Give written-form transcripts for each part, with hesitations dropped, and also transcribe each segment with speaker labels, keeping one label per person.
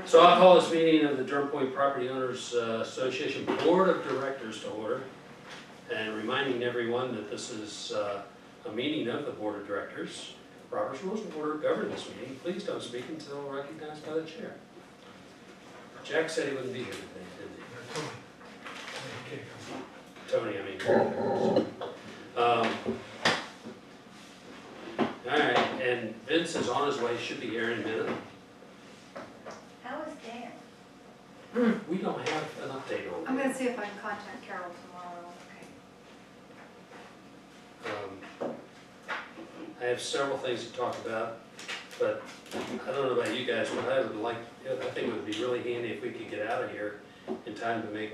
Speaker 1: So I'll call this meeting of the Drum Point Property Owners Association Board of Directors to order, and reminding everyone that this is a meeting of the Board of Directors. Robert's Rules of Order govern this meeting. Please don't speak until recognized by the chair. Jack said he wouldn't be here today, didn't he? Tony, I mean. All right, and Vince is on his way, should be here in a minute.
Speaker 2: How is Dan?
Speaker 1: We don't have an update on that.
Speaker 2: I'm gonna see if I can contact Carol tomorrow. Okay.
Speaker 1: I have several things to talk about, but I don't know about you guys, but I think it would be really handy if we could get out of here in time to make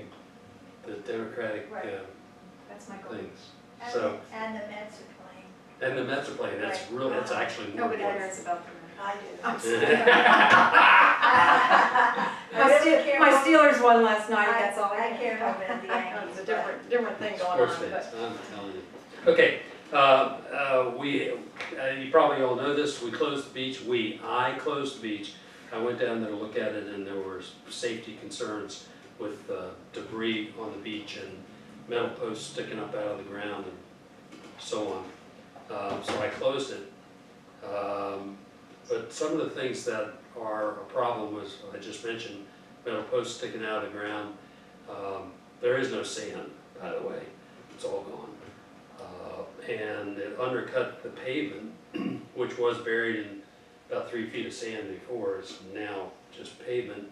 Speaker 1: the Democratic
Speaker 2: That's my goal.
Speaker 1: things.
Speaker 2: And,
Speaker 1: So,
Speaker 2: and the Mets are playing.
Speaker 1: and the Mets are playing, that's really, that's actually more
Speaker 2: Nobody
Speaker 1: important.
Speaker 2: cares about them. I do.
Speaker 3: My Steelers won last night, that's all.
Speaker 2: I care about the Yankees.
Speaker 3: It's a different thing going
Speaker 1: Sports
Speaker 3: on,
Speaker 1: fans,
Speaker 3: but.
Speaker 1: I'm telling you. Okay, you probably all know this, we closed the beach, I closed the beach. I went down there to look at it and there were safety concerns with debris on the beach and metal posts sticking up out of the ground and so on. So I closed it. But some of the things that are a problem was, I just mentioned, metal posts sticking out of the ground. There is no sand, by the way, it's all gone. And it undercut the pavement, which was buried in about 3 feet of sand before. It's now just pavement,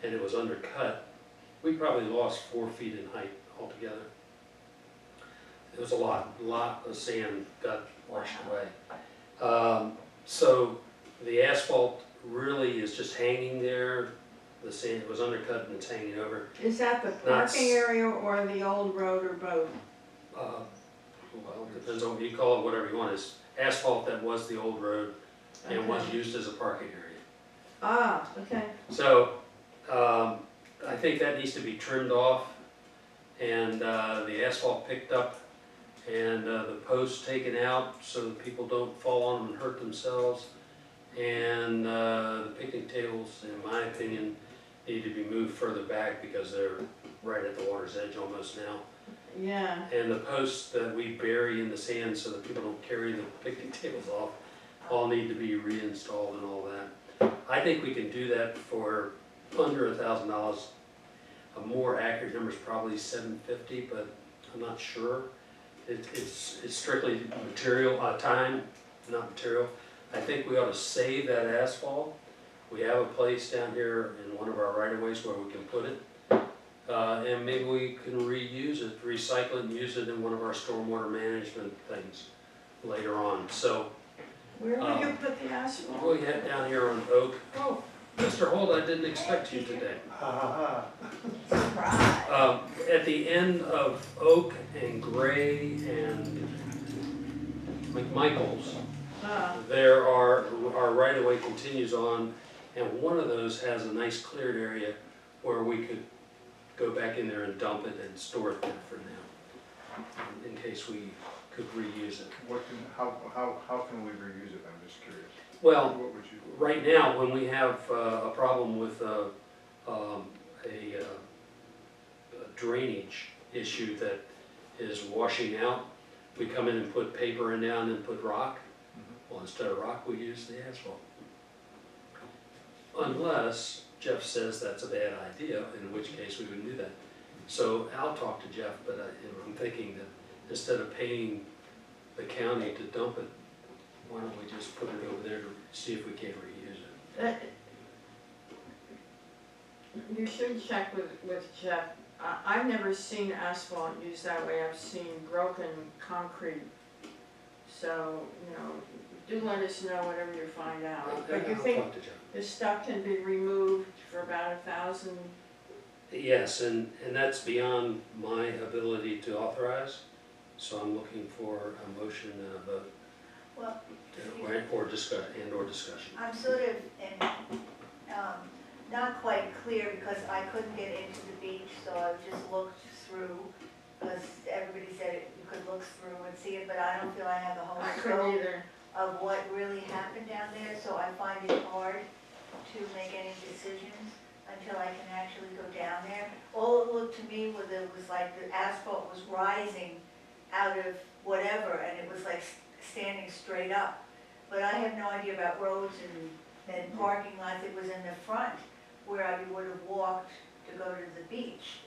Speaker 1: and it was undercut. We probably lost 4 feet in height altogether. It was a lot of sand got washed away. So the asphalt really is just hanging there. The sand was undercut and it's hanging over.
Speaker 3: Is that the parking area or the old road or both?
Speaker 1: Well, it depends on what you call it, whatever you want. It's asphalt that was the old road and was used as a parking area.
Speaker 3: Ah, okay.
Speaker 1: So I think that needs to be trimmed off, and the asphalt picked up, and the posts taken out so that people don't fall on them and hurt themselves. And the picnic tables, in my opinion, need to be moved further back because they're right at the water's edge almost now.
Speaker 3: Yeah.
Speaker 1: And the posts that we bury in the sand so that people don't carry the picnic tables off all need to be reinstalled and all that. I think we can do that for under $1,000. A more accurate number is probably $750, but I'm not sure. It's strictly material, time, not material. I think we ought to save that asphalt. We have a place down here in one of our right-of-ways where we can put it. And maybe we can reuse it, recycle it and use it in one of our stormwater management things later on. So,
Speaker 3: Where will you put the asphalt?
Speaker 1: we had down here on Oak. Oh, Mr. Holt, I didn't expect you today.
Speaker 2: Surprise.
Speaker 1: At the end of Oak and Gray and McMichael's, there are, our right-of-way continues on, and one of those has a nice cleared area where we could go back in there and dump it and store it there for now, in case we could reuse it.
Speaker 4: How can we reuse it? I'm just curious.
Speaker 1: Well,
Speaker 4: What would you?
Speaker 1: right now, when we have a problem with a drainage issue that is washing out, we come in and put paper in down and put rock. Well, instead of rock, we use the asphalt. Unless Jeff says that's a bad idea, in which case we would do that. So I'll talk to Jeff, but I'm thinking that instead of paying the county to dump it, why don't we just put it over there to see if we can reuse it?
Speaker 3: You should check with Jeff. I've never seen asphalt used that way. I've seen broken concrete. So, do let us know whatever you find out. But you
Speaker 1: I'll
Speaker 3: think
Speaker 1: talk to Jeff.
Speaker 3: this stuff can be removed for about $1,000?
Speaker 1: Yes, and that's beyond my ability to authorize, so I'm looking for a motion and a vote.
Speaker 2: Well,
Speaker 1: Or discussion.
Speaker 2: I'm sort of not quite clear because I couldn't get into the beach, so I just looked through, because everybody said you could look through and see it, but I don't feel I have the whole
Speaker 3: I couldn't
Speaker 2: scope
Speaker 3: either.
Speaker 2: of what really happened down there, so I find it hard to make any decisions until I can actually go down there. All it looked to me was it was like the asphalt was rising out of whatever, and it was like standing straight up. But I have no idea about roads and parking lots. It was in the front where I would have walked to go to the beach,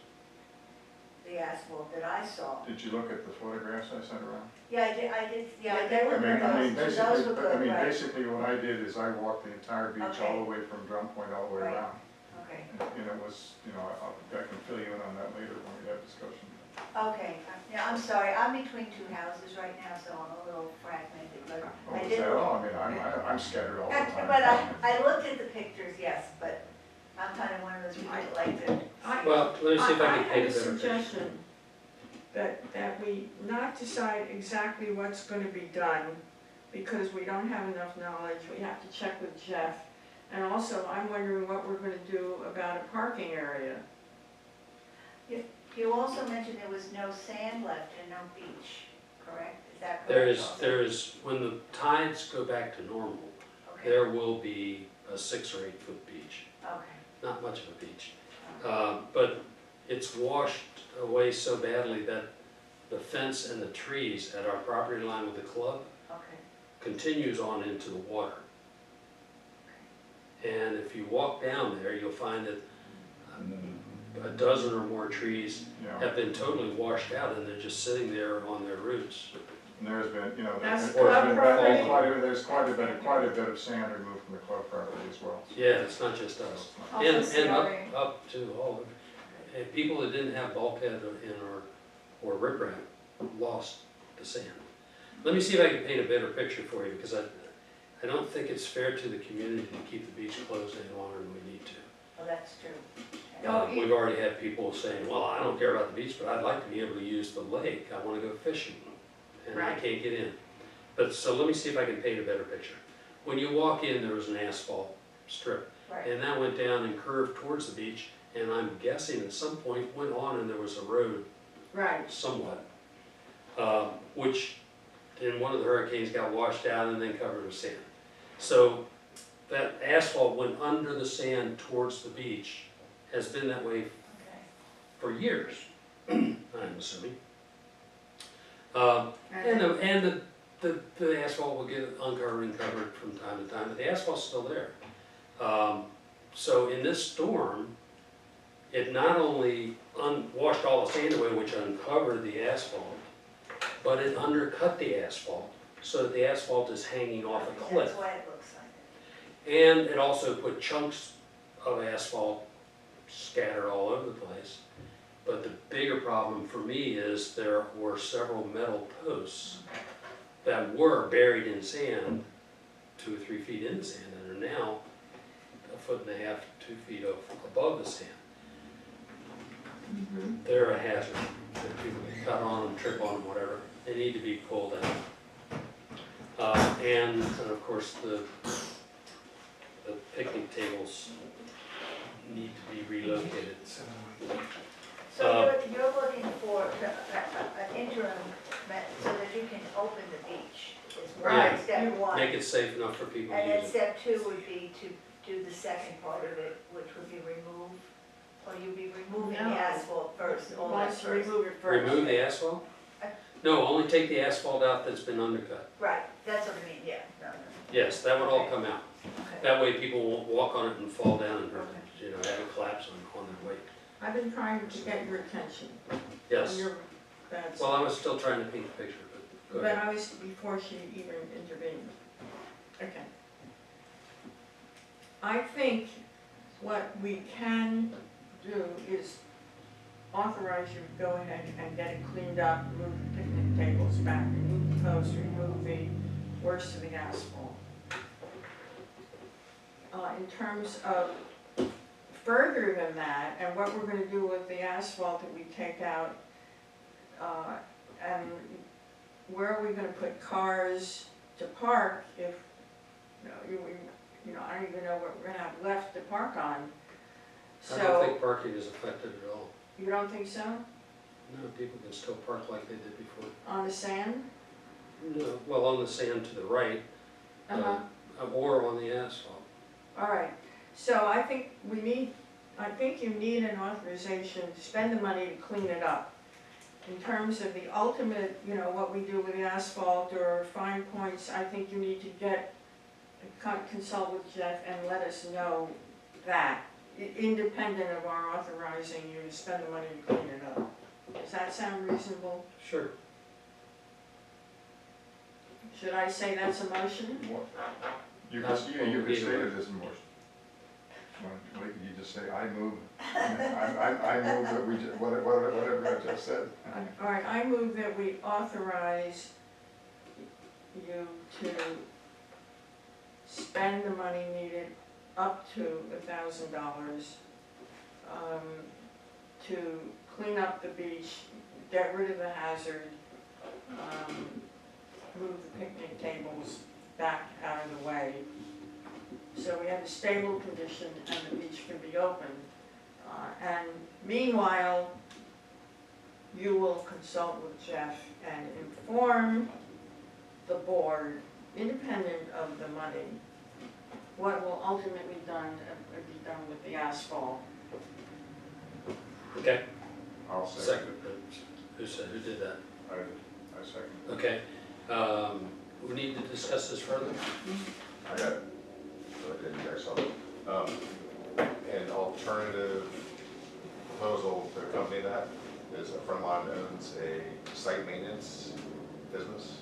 Speaker 2: the asphalt that I saw.
Speaker 4: Did you look at the photographs I sent around?
Speaker 2: Yeah, I did, yeah, I
Speaker 3: Yeah,
Speaker 2: did
Speaker 3: they were
Speaker 2: look at
Speaker 4: I mean,
Speaker 2: those, those were good, right?
Speaker 4: basically what I did is I walked the entire beach
Speaker 2: Okay.
Speaker 4: all the way from Drum Point all the way
Speaker 2: Right.
Speaker 4: around.
Speaker 2: Okay,
Speaker 4: And it was, I can fill you in on that later when we have discussion.
Speaker 2: okay, yeah, I'm sorry, I'm between two houses right now, so I'm a little fragmented, but
Speaker 4: Oh,
Speaker 2: I
Speaker 4: is
Speaker 2: did
Speaker 4: that
Speaker 2: look.
Speaker 4: all? I mean, I'm scattered all the time.
Speaker 2: But I looked at the pictures, yes, but I'm kind of one of those people that like to.
Speaker 1: Well, let me see if I can
Speaker 3: had
Speaker 1: paint
Speaker 3: a
Speaker 1: a better picture.
Speaker 3: suggestion that we not decide exactly what's gonna be done, because we don't have enough knowledge, we have to check with Jeff. And also, I'm wondering what we're gonna do about a parking area.
Speaker 2: You also mentioned there was no sand left and no beach, correct? Is that correct?
Speaker 1: There is, when the tides go back to normal,
Speaker 2: Okay,
Speaker 1: there will be a 6 or 8 foot beach,
Speaker 2: okay,
Speaker 1: not much of a beach.
Speaker 2: okay.
Speaker 1: But it's washed away so badly that the fence and the trees at our property line with the club
Speaker 2: Okay,
Speaker 1: continues on into the water. And if you walk down there, you'll find that a dozen or more trees
Speaker 4: Yeah,
Speaker 1: have been totally washed out and they're just sitting there on their roots.
Speaker 4: and there's been,
Speaker 3: That's
Speaker 4: there's
Speaker 3: club
Speaker 4: been
Speaker 3: property?
Speaker 4: there's quite a bit of sand removed from the club property as well.
Speaker 1: Yeah, it's not just us.
Speaker 3: Also
Speaker 1: And
Speaker 3: CRA.
Speaker 1: up to all of, and people that didn't have bulkhead or riprap lost the sand. Let me see if I can paint a better picture for you, because I don't think it's fair to the community to keep the beach closed any longer than we need to.
Speaker 2: well, that's true.
Speaker 3: No,
Speaker 1: We've already had people saying, well, I don't care about the beach, but I'd like to be able to use the lake, I wanna go fishing, and I
Speaker 3: Right.
Speaker 1: can't get in. But, so let me see if I can paint a better picture. When you walk in, there was an asphalt strip,
Speaker 2: Right,
Speaker 1: and that went down and curved towards the beach, and I'm guessing at some point went on and there was a road
Speaker 3: Right,
Speaker 1: somewhat, which in one of the hurricanes got washed out and then covered with sand. So that asphalt went under the sand towards the beach, has been that way
Speaker 2: okay,
Speaker 1: for years, I'm assuming. And the asphalt will get uncovered and covered from time to time, but the asphalt's still there. So in this storm, it not only washed all the sand away, which uncovered the asphalt, but it undercut the asphalt, so that the asphalt is hanging off a cliff.
Speaker 2: that's why it looks like it.
Speaker 1: And it also put chunks of asphalt scattered all over the place. But the bigger problem for me is there were several metal posts that were buried in sand, 2 or 3 feet in the sand, and are now 1.5 to 2 feet above the sand.
Speaker 3: mhm.
Speaker 1: They're a hazard. People get cut on them, trip on them, whatever. They need to be pulled out. And of course, the picnic tables need to be relocated.
Speaker 2: So you're looking for an interim so that you can open the beach, is
Speaker 3: Right.
Speaker 2: step one.
Speaker 1: Make it safe enough for people to
Speaker 2: And then
Speaker 1: use it.
Speaker 2: step two would be to do the second part of it, which would be remove, or you'd be removing the
Speaker 3: No.
Speaker 2: asphalt first, all that
Speaker 3: Once you
Speaker 2: first.
Speaker 3: remove it first.
Speaker 1: Remove the asphalt? No, only take the asphalt out that's been undercut.
Speaker 2: Right, that's what I mean, yeah, no,
Speaker 1: Yes, that would all come out.
Speaker 2: okay.
Speaker 1: That way people won't walk on it and fall down and, have it collapse on their weight.
Speaker 3: I've been trying to get your attention.
Speaker 1: Yes.
Speaker 3: That's,
Speaker 1: Well, I was still trying to paint the picture, but go
Speaker 3: but
Speaker 1: ahead.
Speaker 3: I was, before she even intervened. Okay. I think what we can do is authorize you to go ahead and get it cleaned up, move the picnic tables back, remove the posts, remove the worst of the asphalt. In terms of further than that, and what we're gonna do with the asphalt that we take out, and where are we gonna put cars to park if, I don't even know what we're gonna have left to park on.
Speaker 1: I don't
Speaker 3: So,
Speaker 1: think parking is affected at all.
Speaker 3: you don't think so?
Speaker 1: No, people can still park like they did before.
Speaker 3: On the sand?
Speaker 1: No, well, on the sand to the right,
Speaker 3: Uh-huh,
Speaker 1: or on the asphalt.
Speaker 3: all right. So I think you need an authorization to spend the money to clean it up. In terms of the ultimate, you know, what we do with the asphalt or fine points, I think you need to consult with Jeff and let us know that, independent of our authorizing you to spend the money to clean it up. Does that sound reasonable?
Speaker 1: Sure.
Speaker 3: Should I say that's a motion?
Speaker 4: You could, yeah, you could say it as a motion. You just say, I move, I move that we, whatever I just said.
Speaker 3: All right, I move that we authorize you to spend the money needed up to $1,000 to clean up the beach, get rid of the hazard, move the picnic tables back out of the way, so we have a stable condition and the beach can be open. And meanwhile, you will consult with Jeff and inform the board, independent of the money, what will ultimately be done with the asphalt.
Speaker 1: Okay,
Speaker 4: I'll second
Speaker 1: second,
Speaker 4: it.
Speaker 1: who did that?
Speaker 4: I second it.
Speaker 1: Okay, we need to discuss this further?
Speaker 5: I got it. I did, you guys saw it. An alternative proposal to accompany that is a friend of mine owns a site maintenance business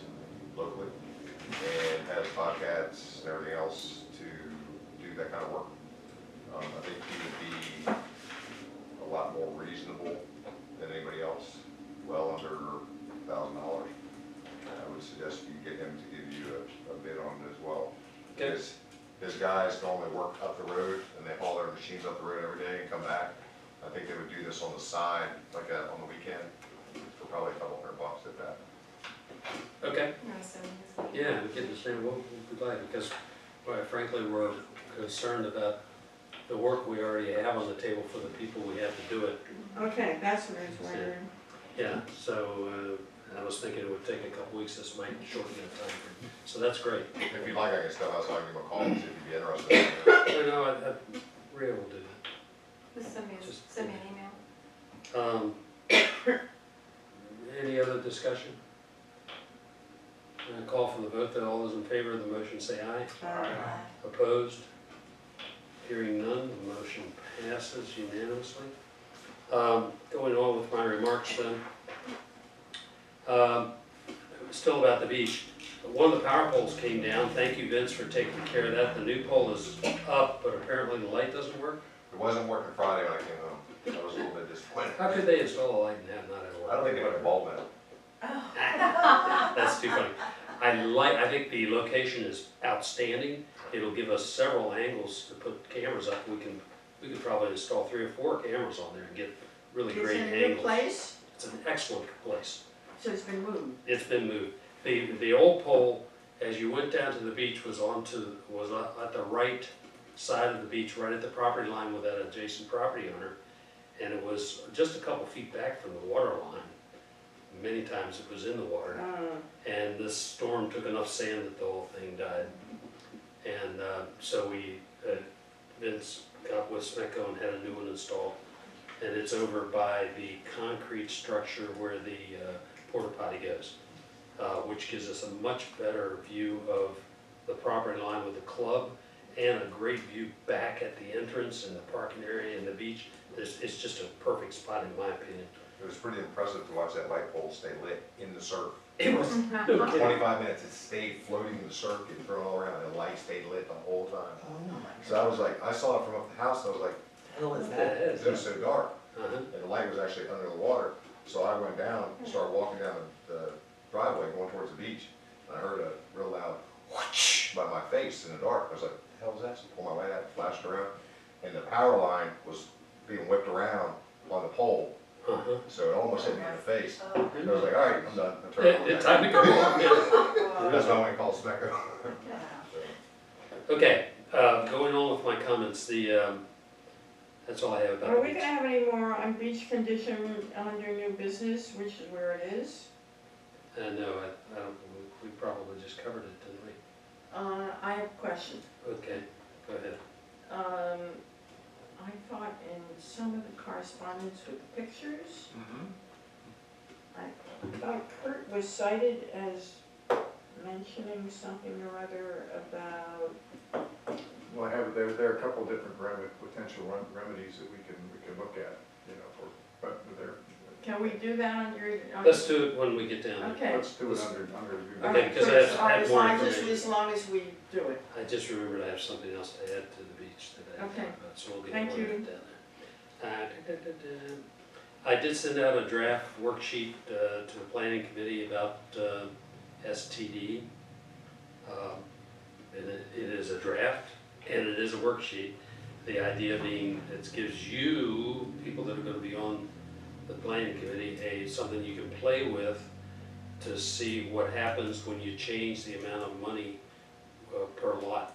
Speaker 5: locally and has bobcats and everything else to do that kind of work. I think he would be a lot more reasonable than anybody else, well under $1,000. I would suggest you get him to give you a bid on it as well.
Speaker 1: Okay.
Speaker 5: Because his guys normally work up the road and they haul their machines up the road every day and come back. I think they would do this on the side, like on the weekend, for probably a couple $100 at that.
Speaker 1: Okay, yeah, we can understand what we'd like, because quite frankly, we're concerned about the work we already have on the table for the people we have to do it.
Speaker 3: Okay, that's what I was wondering.
Speaker 1: Yeah, so I was thinking it would take a couple weeks, this might shorten that time frame, so that's great.
Speaker 5: If you'd like, I can step outside and give him a call and see if you'd be interested.
Speaker 1: No, Rhea will do that.
Speaker 6: Just send me an email.
Speaker 1: Any other discussion? Call for the vote, then all those in favor of the motion say aye. Opposed? Hearing none, the motion passes unanimously. Going on with my remarks then. Still about the beach. One of the power poles came down. Thank you, Vince, for taking care of that. The new pole is up, but apparently the light doesn't work.
Speaker 5: It wasn't working Friday when I came home. I was a little bit disappointed.
Speaker 1: How could they install a light and have not have worked?
Speaker 5: I don't think they put a bulb in it.
Speaker 1: That's too funny. I think the location is outstanding. It'll give us several angles to put cameras up. We could probably install 3 or 4 cameras on there and get really great
Speaker 3: It's in a new
Speaker 1: angles.
Speaker 3: place,
Speaker 1: It's an excellent place.
Speaker 3: so it's been moved.
Speaker 1: It's been moved. The old pole, as you went down to the beach, was at the right side of the beach, right at the property line with that adjacent property owner. And it was just a couple feet back from the water line. Many times it was in the water. And this storm took enough sand that the whole thing died. And so Vince got with Smecco and had a new one installed. And it's over by the concrete structure where the porta potty goes, which gives us a much better view of the property line with the club and a great view back at the entrance and the parking area and the beach. It's just a perfect spot in my opinion.
Speaker 5: It was pretty impressive to watch that light pole stay lit in the surf.
Speaker 1: It was, no
Speaker 5: For
Speaker 1: kidding.
Speaker 5: 25 minutes, it stayed floating in the surf, getting thrown all around, and the light stayed lit the whole time. So I was like, I saw it from up the house, and I was like,
Speaker 1: Hell is
Speaker 5: it
Speaker 1: that?
Speaker 5: was so dark,
Speaker 1: Uh-huh.
Speaker 5: and the light was actually under the water. So I went down and started walking down the driveway going towards the beach, and I heard a real loud whoosh by my face in the dark. I was like, the hell was that? So I pulled my light out, flashed around, and the power line was being whipped around on the pole.
Speaker 1: Uh-huh.
Speaker 5: So it almost hit me in the face. I was like, all right, I'm done. I turned it
Speaker 1: It's
Speaker 5: on.
Speaker 1: time to go home, yeah.
Speaker 5: That's why I called Smecco.
Speaker 1: Okay, going on with my comments, that's all I have about
Speaker 3: Are
Speaker 1: the
Speaker 3: we
Speaker 1: beach.
Speaker 3: gonna have any more on beach condition under new business, which is where it is?
Speaker 1: No, I don't, we probably just covered it, didn't we?
Speaker 3: I have a question.
Speaker 1: Okay, go ahead.
Speaker 3: I thought in some of the correspondence with pictures, I thought Kurt was cited as mentioning something or other about,
Speaker 4: Well, there are a couple different potential remedies that we can look at, you know, but they're.
Speaker 3: can we do that on your?
Speaker 1: Let's do it when we get down there.
Speaker 3: Okay.
Speaker 4: Let's do it under review.
Speaker 3: All
Speaker 1: Okay,
Speaker 3: right,
Speaker 1: because I
Speaker 3: good.
Speaker 1: have-
Speaker 3: All right,
Speaker 1: have more
Speaker 3: as long as-
Speaker 1: information.
Speaker 3: As long as we do it.
Speaker 1: I just remembered I have something else to add to the beach today.
Speaker 3: Okay.
Speaker 1: So we'll get
Speaker 3: Thank
Speaker 1: more
Speaker 3: you.
Speaker 1: down there. I did send out a draft worksheet to the planning committee about STD. And it is a draft and it is a worksheet. The idea being it gives you, people that are gonna be on the planning committee, something you can play with to see what happens when you change the amount of money per lot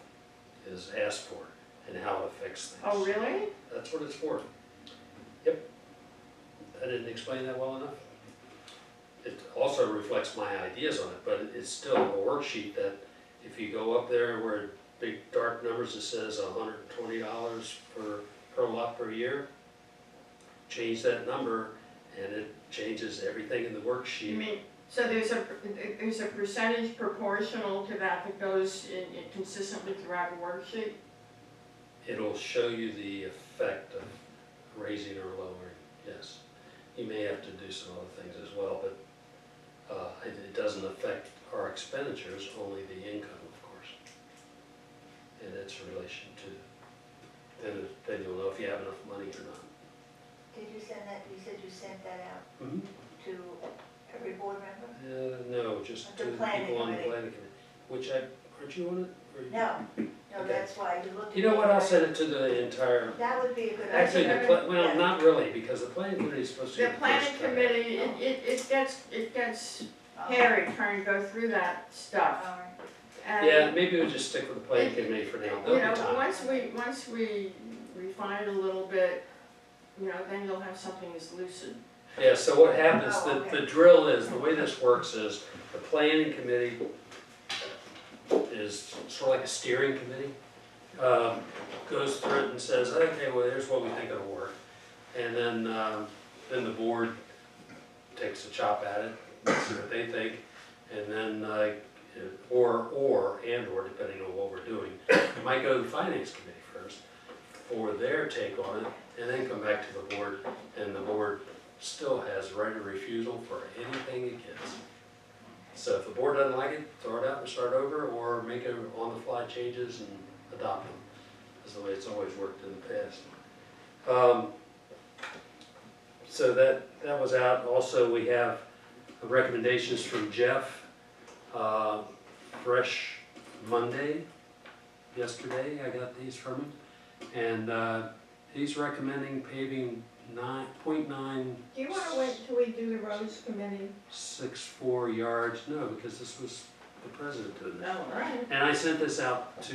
Speaker 1: is asked for and how it affects things.
Speaker 3: Oh, really?
Speaker 1: That's what it's for. Yep. I didn't explain that well enough. It also reflects my ideas on it, but it's still a worksheet that if you go up there where big dark numbers, it says $120 per lot per year, change that number and it changes everything in the
Speaker 3: You
Speaker 1: worksheet.
Speaker 3: mean, so there's a percentage proportional to that goes in consistently throughout the worksheet?
Speaker 1: It'll show you the effect of raising or lowering, yes. You may have to do some other things as well, but it doesn't affect our expenditures, only the income, of course. And its relation to, then you'll know if you have enough money or not.
Speaker 2: Did you send that, you said you sent that out
Speaker 1: Mm-hmm.
Speaker 2: to every board member?
Speaker 1: No, just
Speaker 2: The
Speaker 1: to the
Speaker 2: planning
Speaker 1: people on the
Speaker 2: committee.
Speaker 1: planning committee, which aren't you on it? Or you-
Speaker 2: No, no,
Speaker 1: Okay.
Speaker 2: that's why you looked.
Speaker 1: You know what, I'll send it to the entire,
Speaker 2: That would be a good idea.
Speaker 1: actually, well,
Speaker 2: Yeah.
Speaker 1: not really, because the planning committee is supposed to.
Speaker 3: The
Speaker 1: be
Speaker 3: planning
Speaker 1: first cut.
Speaker 3: committee, it gets
Speaker 2: Oh,
Speaker 3: hairy trying to go through that stuff.
Speaker 2: all right.
Speaker 3: And,
Speaker 1: Yeah, maybe we'll just stick with the planning committee for now,
Speaker 3: You
Speaker 1: there'll
Speaker 3: know,
Speaker 1: be time.
Speaker 3: once we refine it a little bit, you know, then you'll have something that's lucid.
Speaker 1: Yeah, so what happens,
Speaker 2: Oh, okay.
Speaker 1: the drill is, the way this works is, the planning committee is sort of like a steering committee. Goes through it and says, okay, well, here's what we think it'll work. And then the board takes a chop at it, see what they think, and then, or depending on what we're doing, you might go to the finance committee first for their take on it, and then come back to the board, and the board still has right of refusal for anything it gets. So if the board doesn't like it, throw it out and start over, or make it on-the-fly changes and adopt them. That's the way it's always worked in the past. So that was out. Also, we have recommendations from Jeff. Fresh Monday, yesterday, I got these from him. And he's recommending paving 0.964
Speaker 3: Do you wanna wait till we do the roads committee?
Speaker 1: yards. No, because this was the president doing
Speaker 3: No,
Speaker 1: this.
Speaker 3: all right.
Speaker 1: And I sent this out to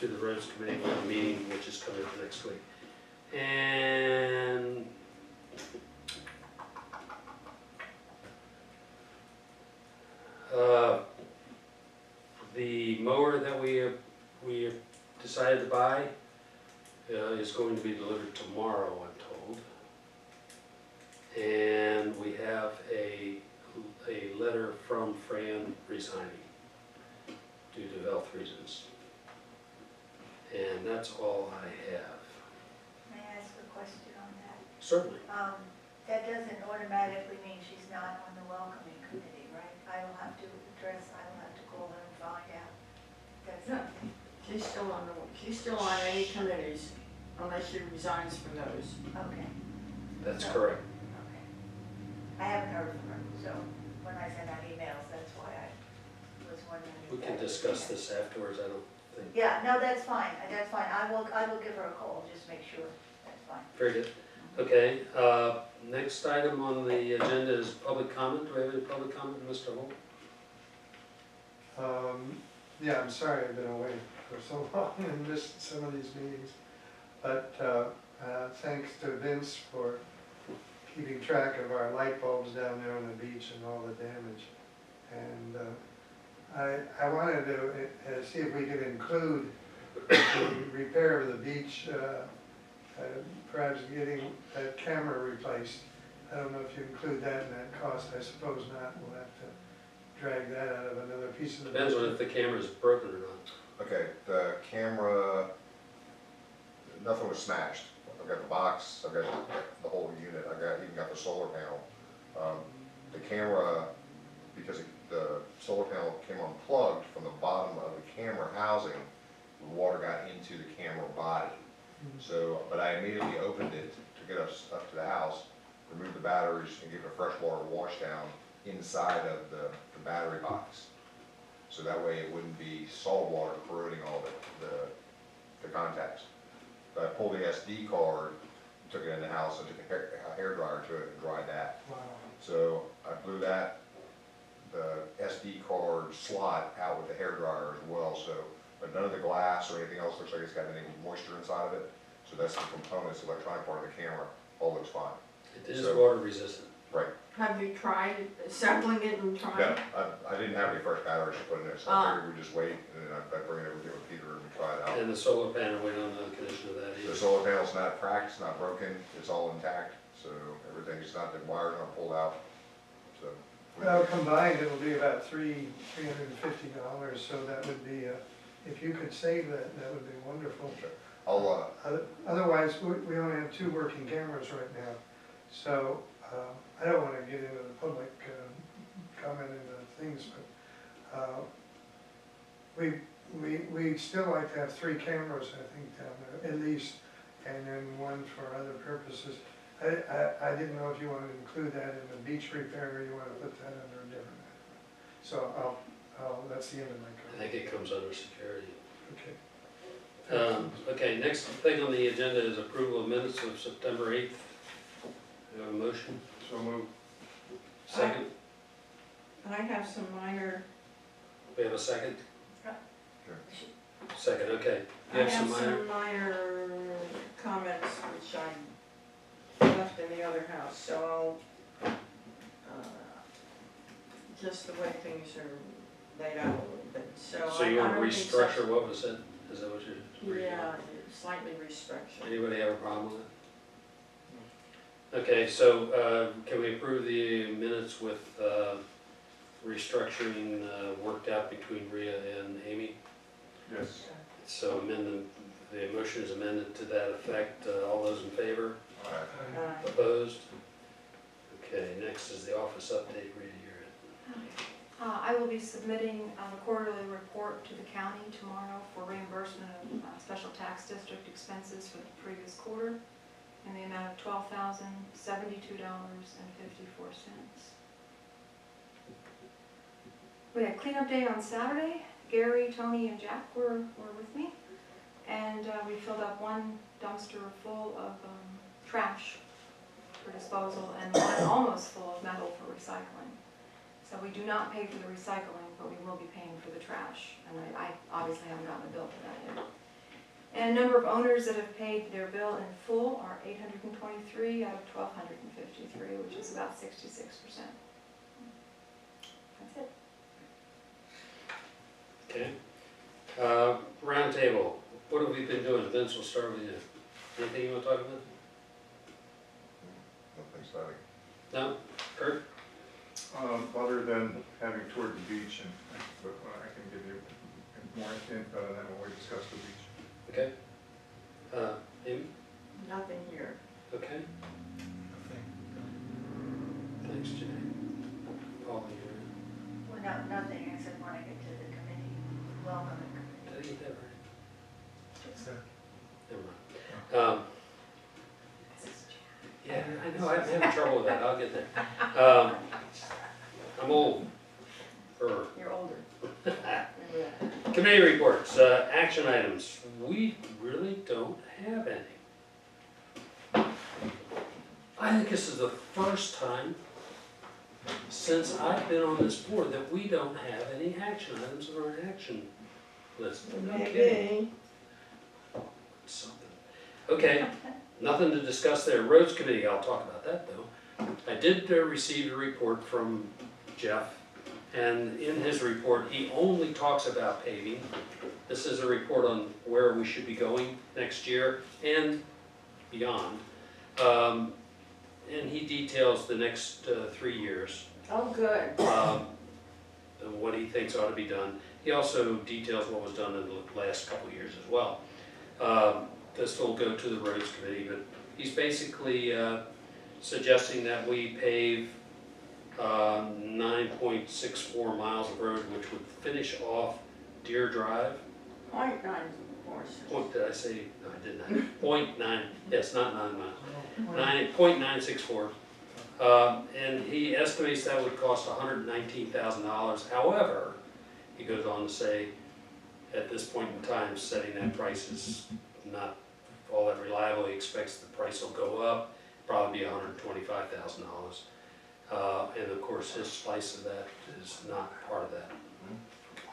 Speaker 1: the roads committee for a meeting, which is coming up next week. And the mower that we have decided to buy is going to be delivered tomorrow, I'm told. And we have a letter from Fran resigning due to health reasons. And that's all I have.
Speaker 2: May I ask a question on that?
Speaker 1: Certainly.
Speaker 2: That doesn't automatically mean she's not on the welcoming committee, right? I will have to call her and find out. That's
Speaker 3: No.
Speaker 2: something.
Speaker 3: She's still on any committees, unless she resigns from those.
Speaker 2: Okay,
Speaker 1: That's
Speaker 2: So-
Speaker 1: correct.
Speaker 2: okay. I haven't heard from her, so when I send out emails, that's why I was wondering. if
Speaker 1: We can
Speaker 2: that was
Speaker 1: discuss
Speaker 2: there.
Speaker 1: this afterwards, I don't think.
Speaker 2: Yeah, no, that's fine, that's fine. I will give her a call, just make sure, that's fine.
Speaker 1: Very good. Okay, next item on the agenda is public comment. Do we have any public comment, Mr. Holt?
Speaker 7: Yeah, I'm sorry I've been away for so long and missed some of these meetings. But thanks to Vince for keeping track of our light bulbs down there on the beach and all the damage. And I wanted to see if we could include the repair of the beach, perhaps getting that camera replaced. I don't know if you include that in that cost, I suppose not, we'll have to drag that out of another piece of the
Speaker 1: Depends on
Speaker 7: budget.
Speaker 1: if the camera's broken or not.
Speaker 5: Okay, the camera, nothing was smashed. I've got the box, I've got the whole unit, even got the solar panel. The camera, because the solar panel came unplugged from the bottom of the camera housing, the water got into the camera body. So, but I immediately opened it to get us up to the house, removed the batteries and give it a freshwater wash down inside of the battery box. So that way it wouldn't be salt water corroding all the contacts. So I pulled the SD card, took it in the house and took a hair dryer to it and dried that.
Speaker 7: Wow.
Speaker 5: So I blew the SD card slot out with the hair dryer as well, so, but none of the glass or anything else looks like it's got any moisture inside of it. So that's the components, the electronic part of the camera, all looks fine.
Speaker 1: It is
Speaker 5: So-
Speaker 1: water resistant.
Speaker 5: Right.
Speaker 3: Have you tried sampling it and trying?
Speaker 5: No, I didn't have any fresh batteries to put in it, so I figured we'd just wait and then I'd bring it over here with Peter and we try it out.
Speaker 1: And the solar panel, we don't know the condition of that
Speaker 5: The
Speaker 1: either.
Speaker 5: solar panel's not cracked, it's not broken, it's all intact, so everything's not, the wire's not pulled out, so.
Speaker 7: Well, combined, it'll be about $350, so that would be, if you could save that, that would be wonderful.
Speaker 5: I'll,
Speaker 7: Otherwise, we only have 2 working cameras right now, so I don't want to get into the public comment into things, but we'd still like to have 3 cameras, I think, down there, at least, and then 1 for other purposes. I didn't know if you wanted to include that in the beach repair, or you want to put that under a different item. So that's the end of my
Speaker 1: I
Speaker 7: comment.
Speaker 1: think it comes under security.
Speaker 7: Okay.
Speaker 1: Okay, next thing on the agenda is approval of minutes of September 8th. We have a motion,
Speaker 4: So move.
Speaker 1: second,
Speaker 3: I have some minor,
Speaker 1: we have a second?
Speaker 2: Yeah.
Speaker 1: Second, okay. You
Speaker 3: I
Speaker 1: have
Speaker 3: have
Speaker 1: some minor,
Speaker 3: some minor comments which I left in the other house, so I'll, just the way things are laid out a little bit, so.
Speaker 1: so you
Speaker 3: I
Speaker 1: want to
Speaker 3: don't think such-
Speaker 1: restructure what was said? Is that what you're?
Speaker 3: Yeah, slightly restructured.
Speaker 1: Anybody have a problem with it? Okay, so can we approve the minutes with restructuring worked out between Rhea and Amy?
Speaker 4: Yes.
Speaker 1: So the motion is amended to that effect. All those in favor? Opposed? Okay, next is the office update. Rita, you're it.
Speaker 6: I will be submitting the quarterly report to the county tomorrow for reimbursement of special tax district expenses for the previous quarter in the amount of $12,072.54. We had cleanup day on Saturday. Gary, Tony, and Jack were with me, and we filled up 1 dumpster full of trash for disposal and 1 almost full of metal for recycling. So we do not pay for the recycling, but we will be paying for the trash, and I obviously haven't gotten a bill for that yet. And number of owners that have paid their bill in full are 823 out of 1,253, which is about 66%. That's it.
Speaker 1: Okay. Roundtable. What have we been doing? Vince, we'll start with you. Anything you want to talk about?
Speaker 5: nothing exciting.
Speaker 1: No? Kurt?
Speaker 4: Other than having toured the beach, but I can give you more info on that when we discuss the beach.
Speaker 1: Okay. Amy?
Speaker 3: Nothing here.
Speaker 1: Okay. Thanks, Jay. Paul, you're in.
Speaker 2: Well, no, nothing except when I get to the committee, welcome the
Speaker 1: Did I get that right?
Speaker 2: committee.
Speaker 1: Never mind. Yeah, I know, I'm having trouble with that, I'll get there. I'm old.
Speaker 6: You're older.
Speaker 1: Committee reports, action items, we really don't have any. I think this is the first time since I've been on this board that we don't have any action items on our action list. No kidding. Something. Okay, nothing to discuss there. Roads Committee, I'll talk about that though. I did receive a report from Jeff And in his report, he only talks about paving. This is a report on where we should be going next year and beyond. And he details the next 3 years,
Speaker 3: Oh, good.
Speaker 1: and what he thinks ought to be done. He also details what was done in the last couple of years as well. This will go to the roads committee, but he's basically suggesting that we pave 9.64 miles of road, which would finish off Deer Drive.
Speaker 3: 0.94.
Speaker 1: Did I say, no, I did not. 0.9, yes, not 9 miles. 0.964. And he estimates that would cost $119,000. However, he goes on to say, at this point in time, setting that price is not all that reliable. He expects the price will go up, probably be $125,000. And of course, his slice of that is not part of that.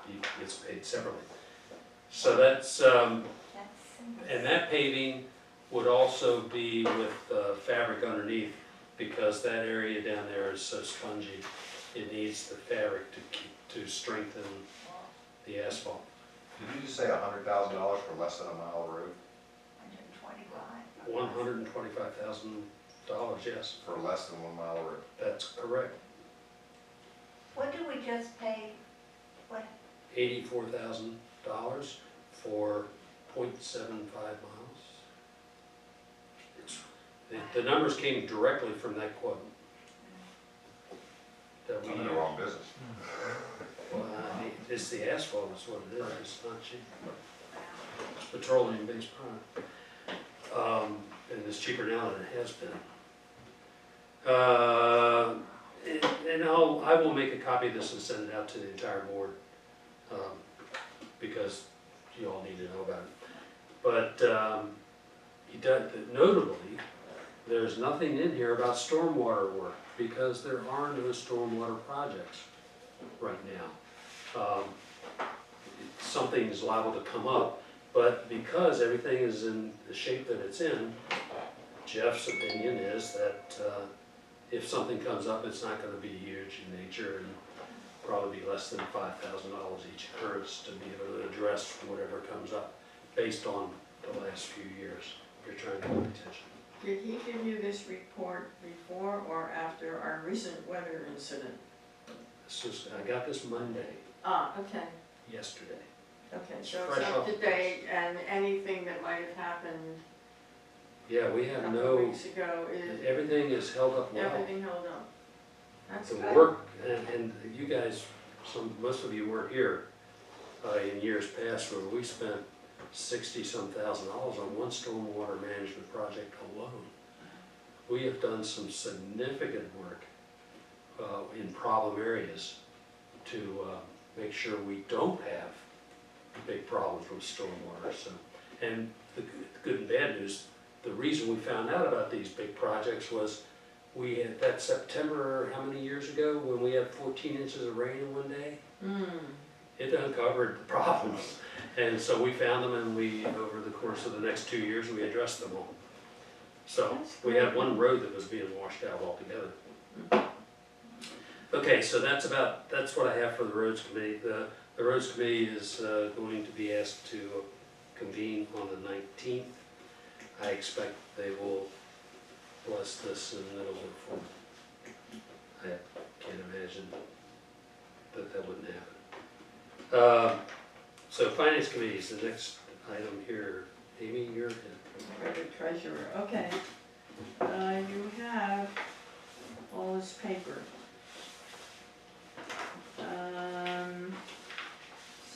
Speaker 1: He gets paid separately. So that's, and that paving would also be with fabric underneath, because that area down there is so spongy. It needs the fabric to strengthen the asphalt.
Speaker 5: Did you just say $100,000 for less than a mile of road?
Speaker 1: $125,000, yes,
Speaker 5: For less than 1 mile of road?
Speaker 1: that's correct.
Speaker 2: What did we just pay? What?
Speaker 1: $84,000 for 0.75 miles. The numbers came directly from that quote. That we,
Speaker 5: I'm in the wrong business.
Speaker 1: well, it's the asphalt is what it is, it's not cheap. It's petroleum-based product. And it's cheaper now than it has been. And I will make a copy of this and send it out to the entire board, because you all need to know about it. But he does, notably, there's nothing in here about stormwater work, because there are no stormwater projects right now. Something is liable to come up, but because everything is in the shape that it's in, Jeff's opinion is that if something comes up, it's not going to be huge in nature, and probably be less than $5,000 each occurrence to be able to address whatever comes up based on the last few years. You're trying to pay attention.
Speaker 3: Did he give you this report before or after our recent weather incident?
Speaker 1: I got this Monday,
Speaker 3: Ah, okay,
Speaker 1: yesterday.
Speaker 3: okay, so
Speaker 1: Fresh
Speaker 3: it's
Speaker 1: off
Speaker 3: up
Speaker 1: the
Speaker 3: to date, and anything that might have happened
Speaker 1: Yeah, we
Speaker 3: a
Speaker 1: have
Speaker 3: couple
Speaker 1: no,
Speaker 3: of weeks ago is,
Speaker 1: everything is held up well.
Speaker 3: everything held up. That's
Speaker 1: The
Speaker 3: good.
Speaker 1: work, and you guys, most of you were here in years past where we spent $60-some thousand on one stormwater management project alone. We have done some significant work in problem areas to make sure we don't have big problems with stormwater. So, and the good and bad news, the reason we found out about these big projects was we had that September, how many years ago, when we had 14 inches of rain in one day? It uncovered the problems. And so we found them, and we, over the course of the next 2 years, we addressed them all. So
Speaker 3: That's
Speaker 1: we
Speaker 3: great.
Speaker 1: had one road that was being washed out altogether. Okay, so that's what I have for the roads committee. The roads committee is going to be asked to convene on the 19th. I expect they will bless this and then it'll work for me. I can't imagine that wouldn't happen. So finance committee is the next item here. Amy, you're in.
Speaker 3: For the treasurer, okay. You have all this paper.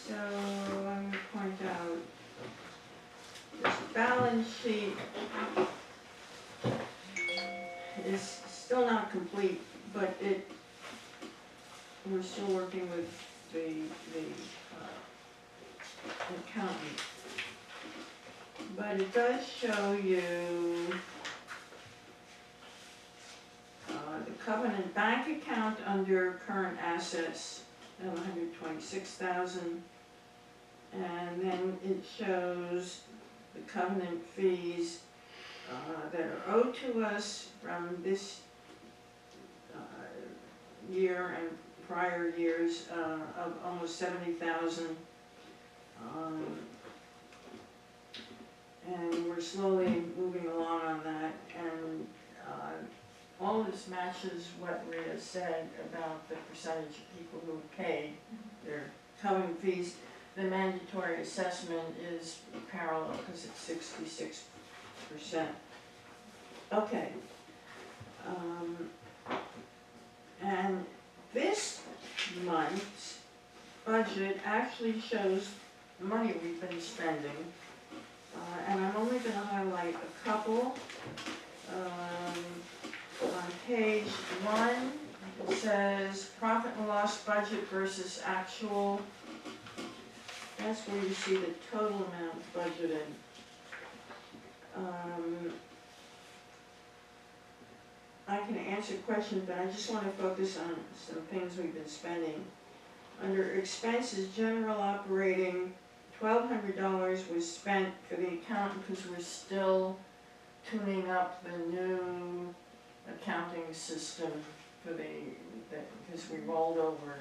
Speaker 3: So I'm gonna point out this balance sheet is still not complete, but we're still working with the accountant. But it does show you the Covenant bank account under current assets of $126,000. And then it shows the Covenant fees that are owed to us from this year and prior years, of almost 70,000. And we're slowly moving along on that, and, all this matches what Rita said about the percentage of people who paid their towing fees. The mandatory assessment is parallel, because it's 66%. Okay. And this month's budget actually shows the money we've been spending. And I'm only gonna highlight a couple. On page 1, it says profit and loss budget versus actual. That's where you see the total amount budgeted. I can answer questions, but I just want to focus on some things we've been spending. Under expenses, general operating, $1,200 was spent for the accountant because we're still tuning up the new accounting system for because we rolled over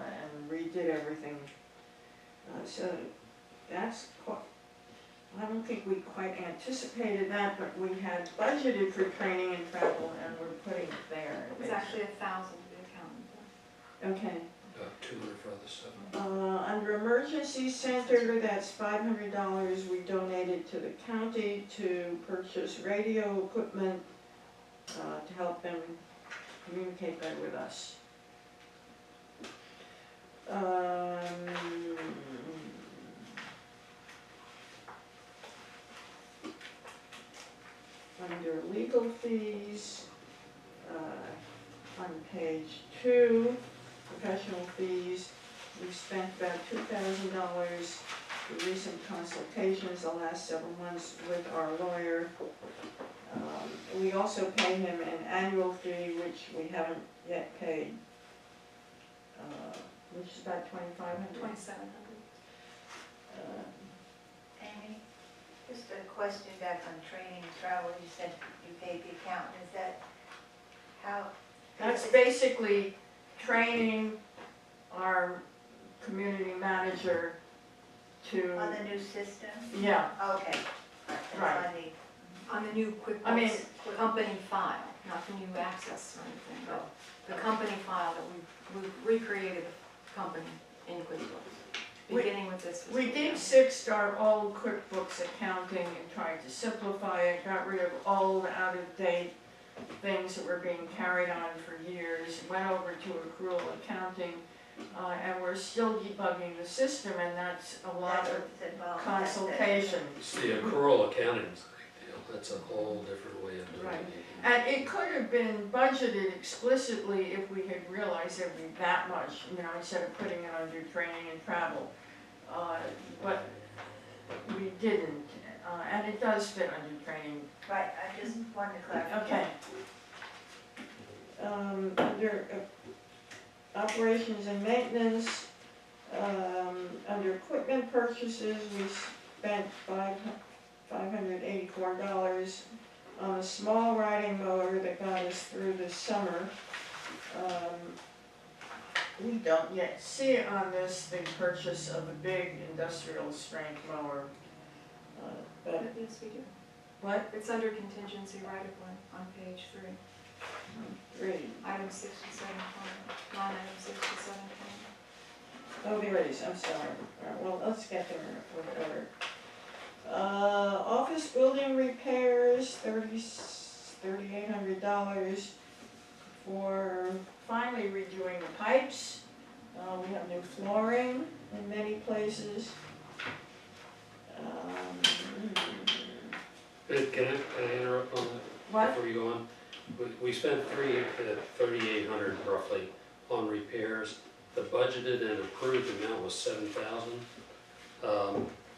Speaker 3: and redid everything. So that's quite, I don't think we quite anticipated that, but we had budgeted for training and travel, and we're putting it there.
Speaker 6: It was actually 1,000 to the accountant.
Speaker 3: Okay.
Speaker 1: About 200 for other stuff.
Speaker 3: Under emergency center, that's $500 we donated to the county to purchase radio equipment to help them communicate better with us. Under legal fees, on page 2, professional fees, we've spent about $2,000 for recent consultations the last several months with our lawyer. We also pay him an annual fee, which we haven't yet paid, which is about $2,500.
Speaker 6: 2,700.
Speaker 2: Amy, just a question back on training and travel, you said you paid the accountant, is that how?
Speaker 3: That's basically training our community manager to,
Speaker 2: On the new system?
Speaker 3: yeah,
Speaker 2: Okay, that's
Speaker 3: Right.
Speaker 2: on the,
Speaker 6: On the new
Speaker 3: I mean-
Speaker 6: QuickBooks company file, not the new access or anything, but the company file that we recreated the company in QuickBooks,
Speaker 3: We-
Speaker 6: beginning with this.
Speaker 3: we de-sixed our old QuickBooks accounting and tried to simplify it, got rid of old, out-of-date things that were being carried on for years, went over to accrual accounting, and we're still debugging the system, and that's a lot
Speaker 2: that's
Speaker 3: of
Speaker 2: what's involved.
Speaker 3: consultation.
Speaker 1: See, accrual accounting is a big deal. That's a whole different way of doing
Speaker 3: Right.
Speaker 1: it.
Speaker 3: And it could have been budgeted explicitly if we had realized there'd be that much, instead of putting it under training and travel. But we didn't, and it does fit under training.
Speaker 2: Right, I just wanted to clarify.
Speaker 3: Okay. Under operations and maintenance, under equipment purchases, we spent $584 on a small riding mower that got us through the summer. We don't yet see on this the purchase of a big industrial strength mower. But,
Speaker 6: Yes, we do.
Speaker 3: what?
Speaker 6: It's under contingency right of way on page 3,
Speaker 3: 3.
Speaker 6: item 67, line item 67.
Speaker 3: Oh, there it is, I'm sorry. All right, well, let's get there in order. Office building repairs, $3,800 for finally redoing the pipes. We have new flooring in many places.
Speaker 1: Can I interrupt on that?
Speaker 3: What?
Speaker 1: Before you go on? We spent 3,800 roughly on repairs. The budgeted and approved amount was 7,000.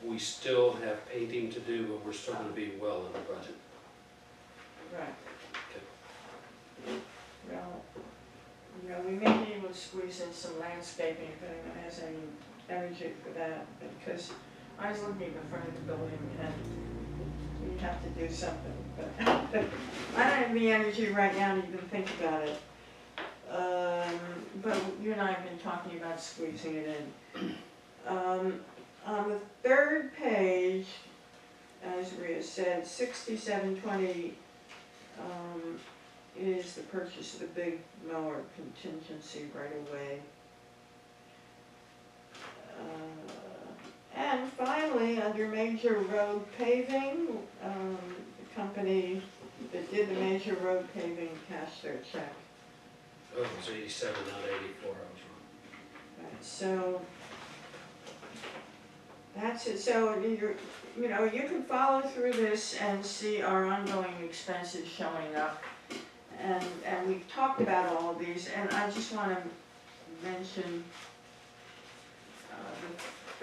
Speaker 1: We still have painting to do, but we're still gonna be well in the budget.
Speaker 3: Right.
Speaker 1: Okay.
Speaker 3: Well, we may be able to squeeze in some landscaping if anyone has any energy for that, because I was looking at the front of the building and we have to do something, but I don't have the energy right now to even think about it. But you and I have been talking about squeezing it in. On the third page, as Rhea said, 6720 is the purchase of the big mower contingency right away. And finally, under major road paving, the company that did the major road paving cashed their check.
Speaker 1: Oh, it was 87, not 84, I was wrong.
Speaker 3: Right, so that's it. So you can follow through this and see our ongoing expenses showing up. And we've talked about all of these, and I just want to mention the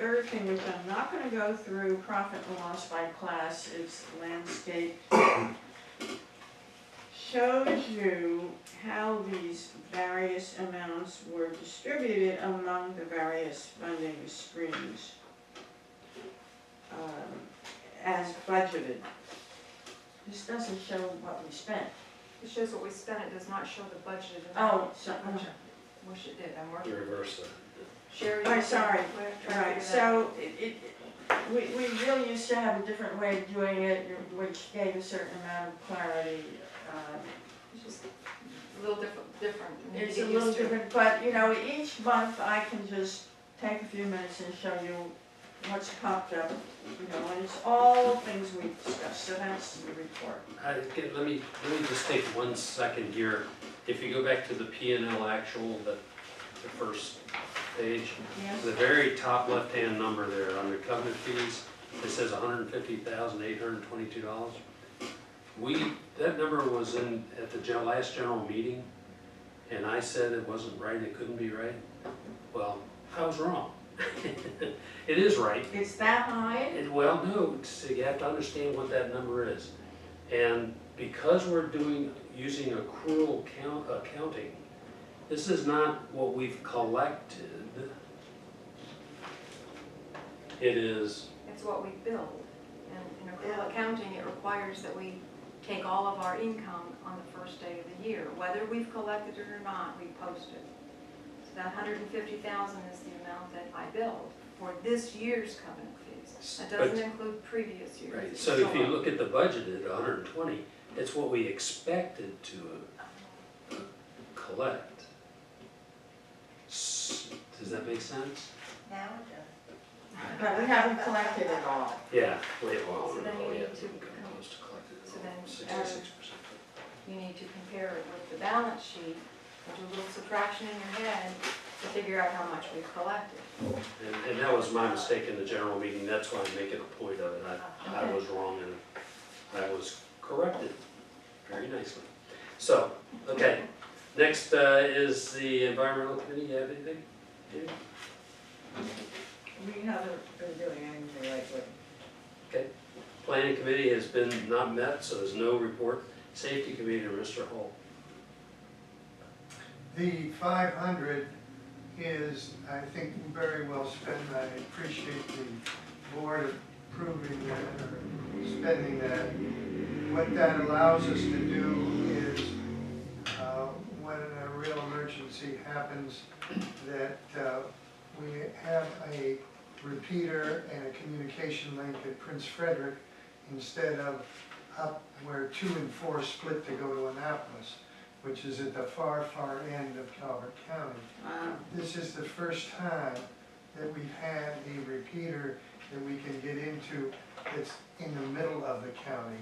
Speaker 3: third thing, which I'm not going to go through profit and loss by class, is landscape. Shows you how these various amounts were distributed among the various funding streams as budgeted. This doesn't show what we spent.
Speaker 6: It shows what we spent, it does not show the budgeted
Speaker 3: Oh,
Speaker 6: amount.
Speaker 3: so,
Speaker 6: Wish it did, I'm
Speaker 1: You
Speaker 6: working.
Speaker 1: reverse that.
Speaker 6: Sherry.
Speaker 3: I'm sorry.
Speaker 6: Trying to
Speaker 3: right,
Speaker 6: figure that out.
Speaker 3: so we really used to have a different way of doing it, which gave a certain amount of clarity.
Speaker 6: It's just a little different. You need to
Speaker 3: It's a
Speaker 6: get
Speaker 3: little
Speaker 6: used to it.
Speaker 3: different, but each month I can just take a few minutes and show you what's popped up, and it's all things we've discussed, so that's the report.
Speaker 1: Let me just take 1 second here. If you go back to the P&L actual, the first page,
Speaker 3: Yes?
Speaker 1: the very top left-hand number there, under covenant fees, it says $150,822. That number was in, at the last general meeting, and I said it wasn't right, it couldn't be right. Well, I was wrong. It is right.
Speaker 3: It's that high?
Speaker 1: Well, no, so you have to understand what that number is. And because we're using accrual accounting, this is not what we've collected. It is,
Speaker 6: It's what we build. And in accrual accounting, it requires that we take all of our income on the first day of the year. Whether we've collected it or not, we post it. So that $150,000 is the amount that I billed for this year's covenant fees. That doesn't include previous years.
Speaker 1: right,
Speaker 6: It's
Speaker 1: so
Speaker 6: still
Speaker 1: if you
Speaker 6: up.
Speaker 1: look at the budget at 120, it's what we expected to collect. Does that make sense?
Speaker 2: Now it does.
Speaker 3: But we haven't collected it all.
Speaker 1: Yeah, well,
Speaker 6: So then you
Speaker 1: no,
Speaker 6: need
Speaker 1: yeah,
Speaker 6: to-
Speaker 1: we got close to collected it
Speaker 6: so
Speaker 1: all,
Speaker 6: then,
Speaker 1: 66%.
Speaker 6: You need to compare it with the balance sheet, and do a little subtraction in your head to figure out how much we've collected.
Speaker 1: And that was my mistake in the general meeting, that's why I'm making a point of it. I was wrong and I was corrected very nicely. So, okay, next is the environmental committee, you have anything? David?
Speaker 3: We haven't been doing anything lately.
Speaker 1: Okay, planning committee has been not met, so there's no report. Safety committee, Mr. Hull.
Speaker 7: The 500 is, I think, very well spent. I appreciate the board approving that or spending that. What that allows us to do is, when a real emergency happens, that we have a repeater and a communication link at Prince Frederick instead of up where 2 and 4 split to go to Annapolis, which is at the far, far end of Calvert County. This is the first time that we've had a repeater that we can get into that's in the middle of the county.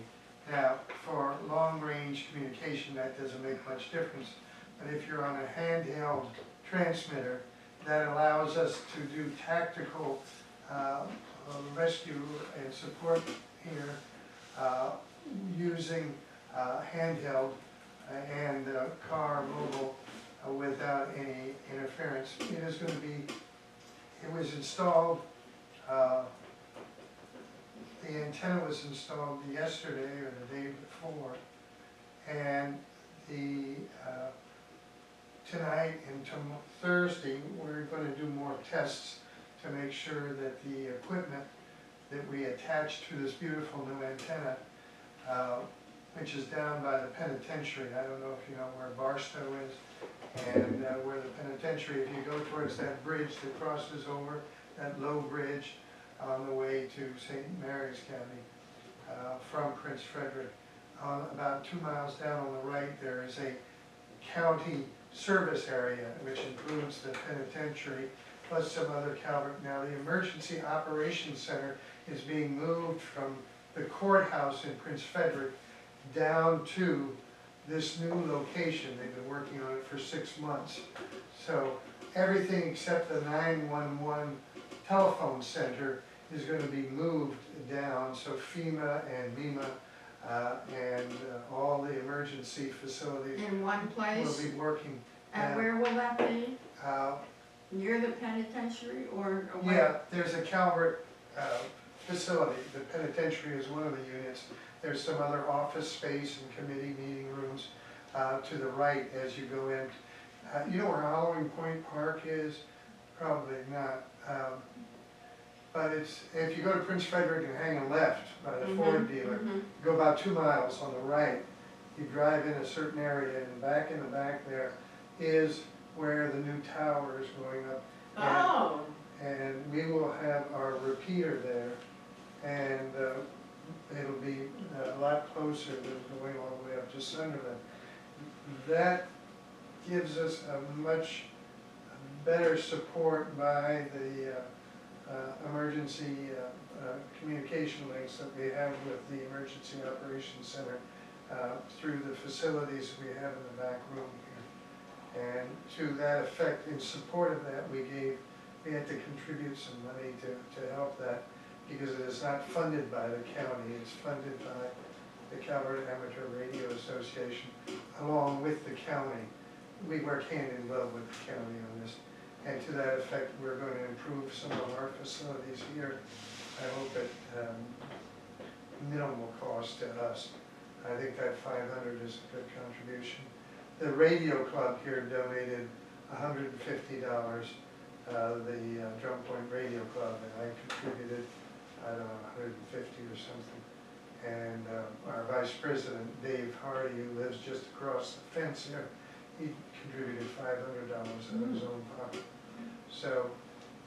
Speaker 7: Now, for long-range communication, that doesn't make much difference, but if you're on a handheld transmitter, that allows us to do tactical rescue and support here using handheld and car mobile without any interference. It is going to be, it was installed, the antenna was installed yesterday or the day before, and the tonight and Thursday we're going to do more tests to make sure that the equipment that we attach to this beautiful new antenna, which is down by the penitentiary, I don't know if you know where Barstow is, And where the penitentiary, if you go towards that bridge that crosses over, that low bridge on the way to St. Mary's County from Prince Frederick, about 2 miles down on the right, there is a county service area, which includes the penitentiary, plus some other Calvert. Now, the Emergency Operations Center is being moved from the courthouse in Prince Frederick down to this new location. They've been working on it for 6 months. So everything except the 911 telephone center is going to be moved down. So FEMA and MEMA and all the emergency facilities
Speaker 3: In one
Speaker 7: will
Speaker 3: place?
Speaker 7: be working.
Speaker 3: And where will that be?
Speaker 7: Uh,
Speaker 3: Near the penitentiary or away?
Speaker 7: Yeah, there's a Calvert facility. The penitentiary is one of the units. There's some other office space and committee meeting rooms to the right as you go in. You know where Halloween Point Park is? Probably not. But it's, if you go to Prince Frederick and hang a left by the Ford dealer, go about 2 miles on the right, you drive in a certain area, and in the back there is where the new tower is going up.
Speaker 3: Oh,
Speaker 7: And we will have our repeater there, and it'll be a lot closer than going all the way up to Sunderland. That gives us a much better support by the emergency communication links that we have with the Emergency Operations Center through the facilities we have in the back room here. And to that effect, in support of that, we had to contribute some money to help that, because it is not funded by the county, it's funded by the Calvert Amateur Radio Association, along with the county. We work hand in glove with the county on this. And to that effect, we're going to improve some of our facilities here. I hope at minimal cost to us. I think that 500 is a good contribution. The radio club here donated $150, the Drum Point Radio Club, and I contributed, I don't know, 150 or something. And our vice president, Dave Hardy, who lives just across the fence here, he contributed $500 out of his own pocket. So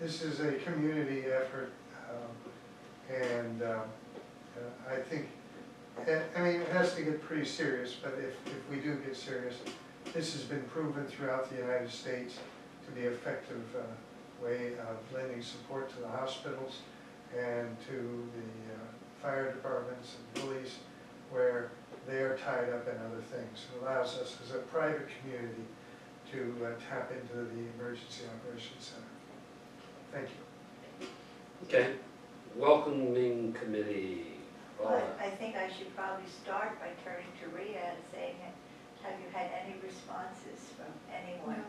Speaker 7: this is a community effort, and I think, I mean, it has to get pretty serious, but if we do get serious, this has been proven throughout the United States to be an effective way of lending support to the hospitals and to the fire departments and police, where they are tied up in other things. It allows us as a private community to tap into the Emergency Operations Center. Thank you.
Speaker 1: Okay, welcoming committee.
Speaker 2: I think I should probably start by turning to Rhea and saying, have you had any responses from anyone?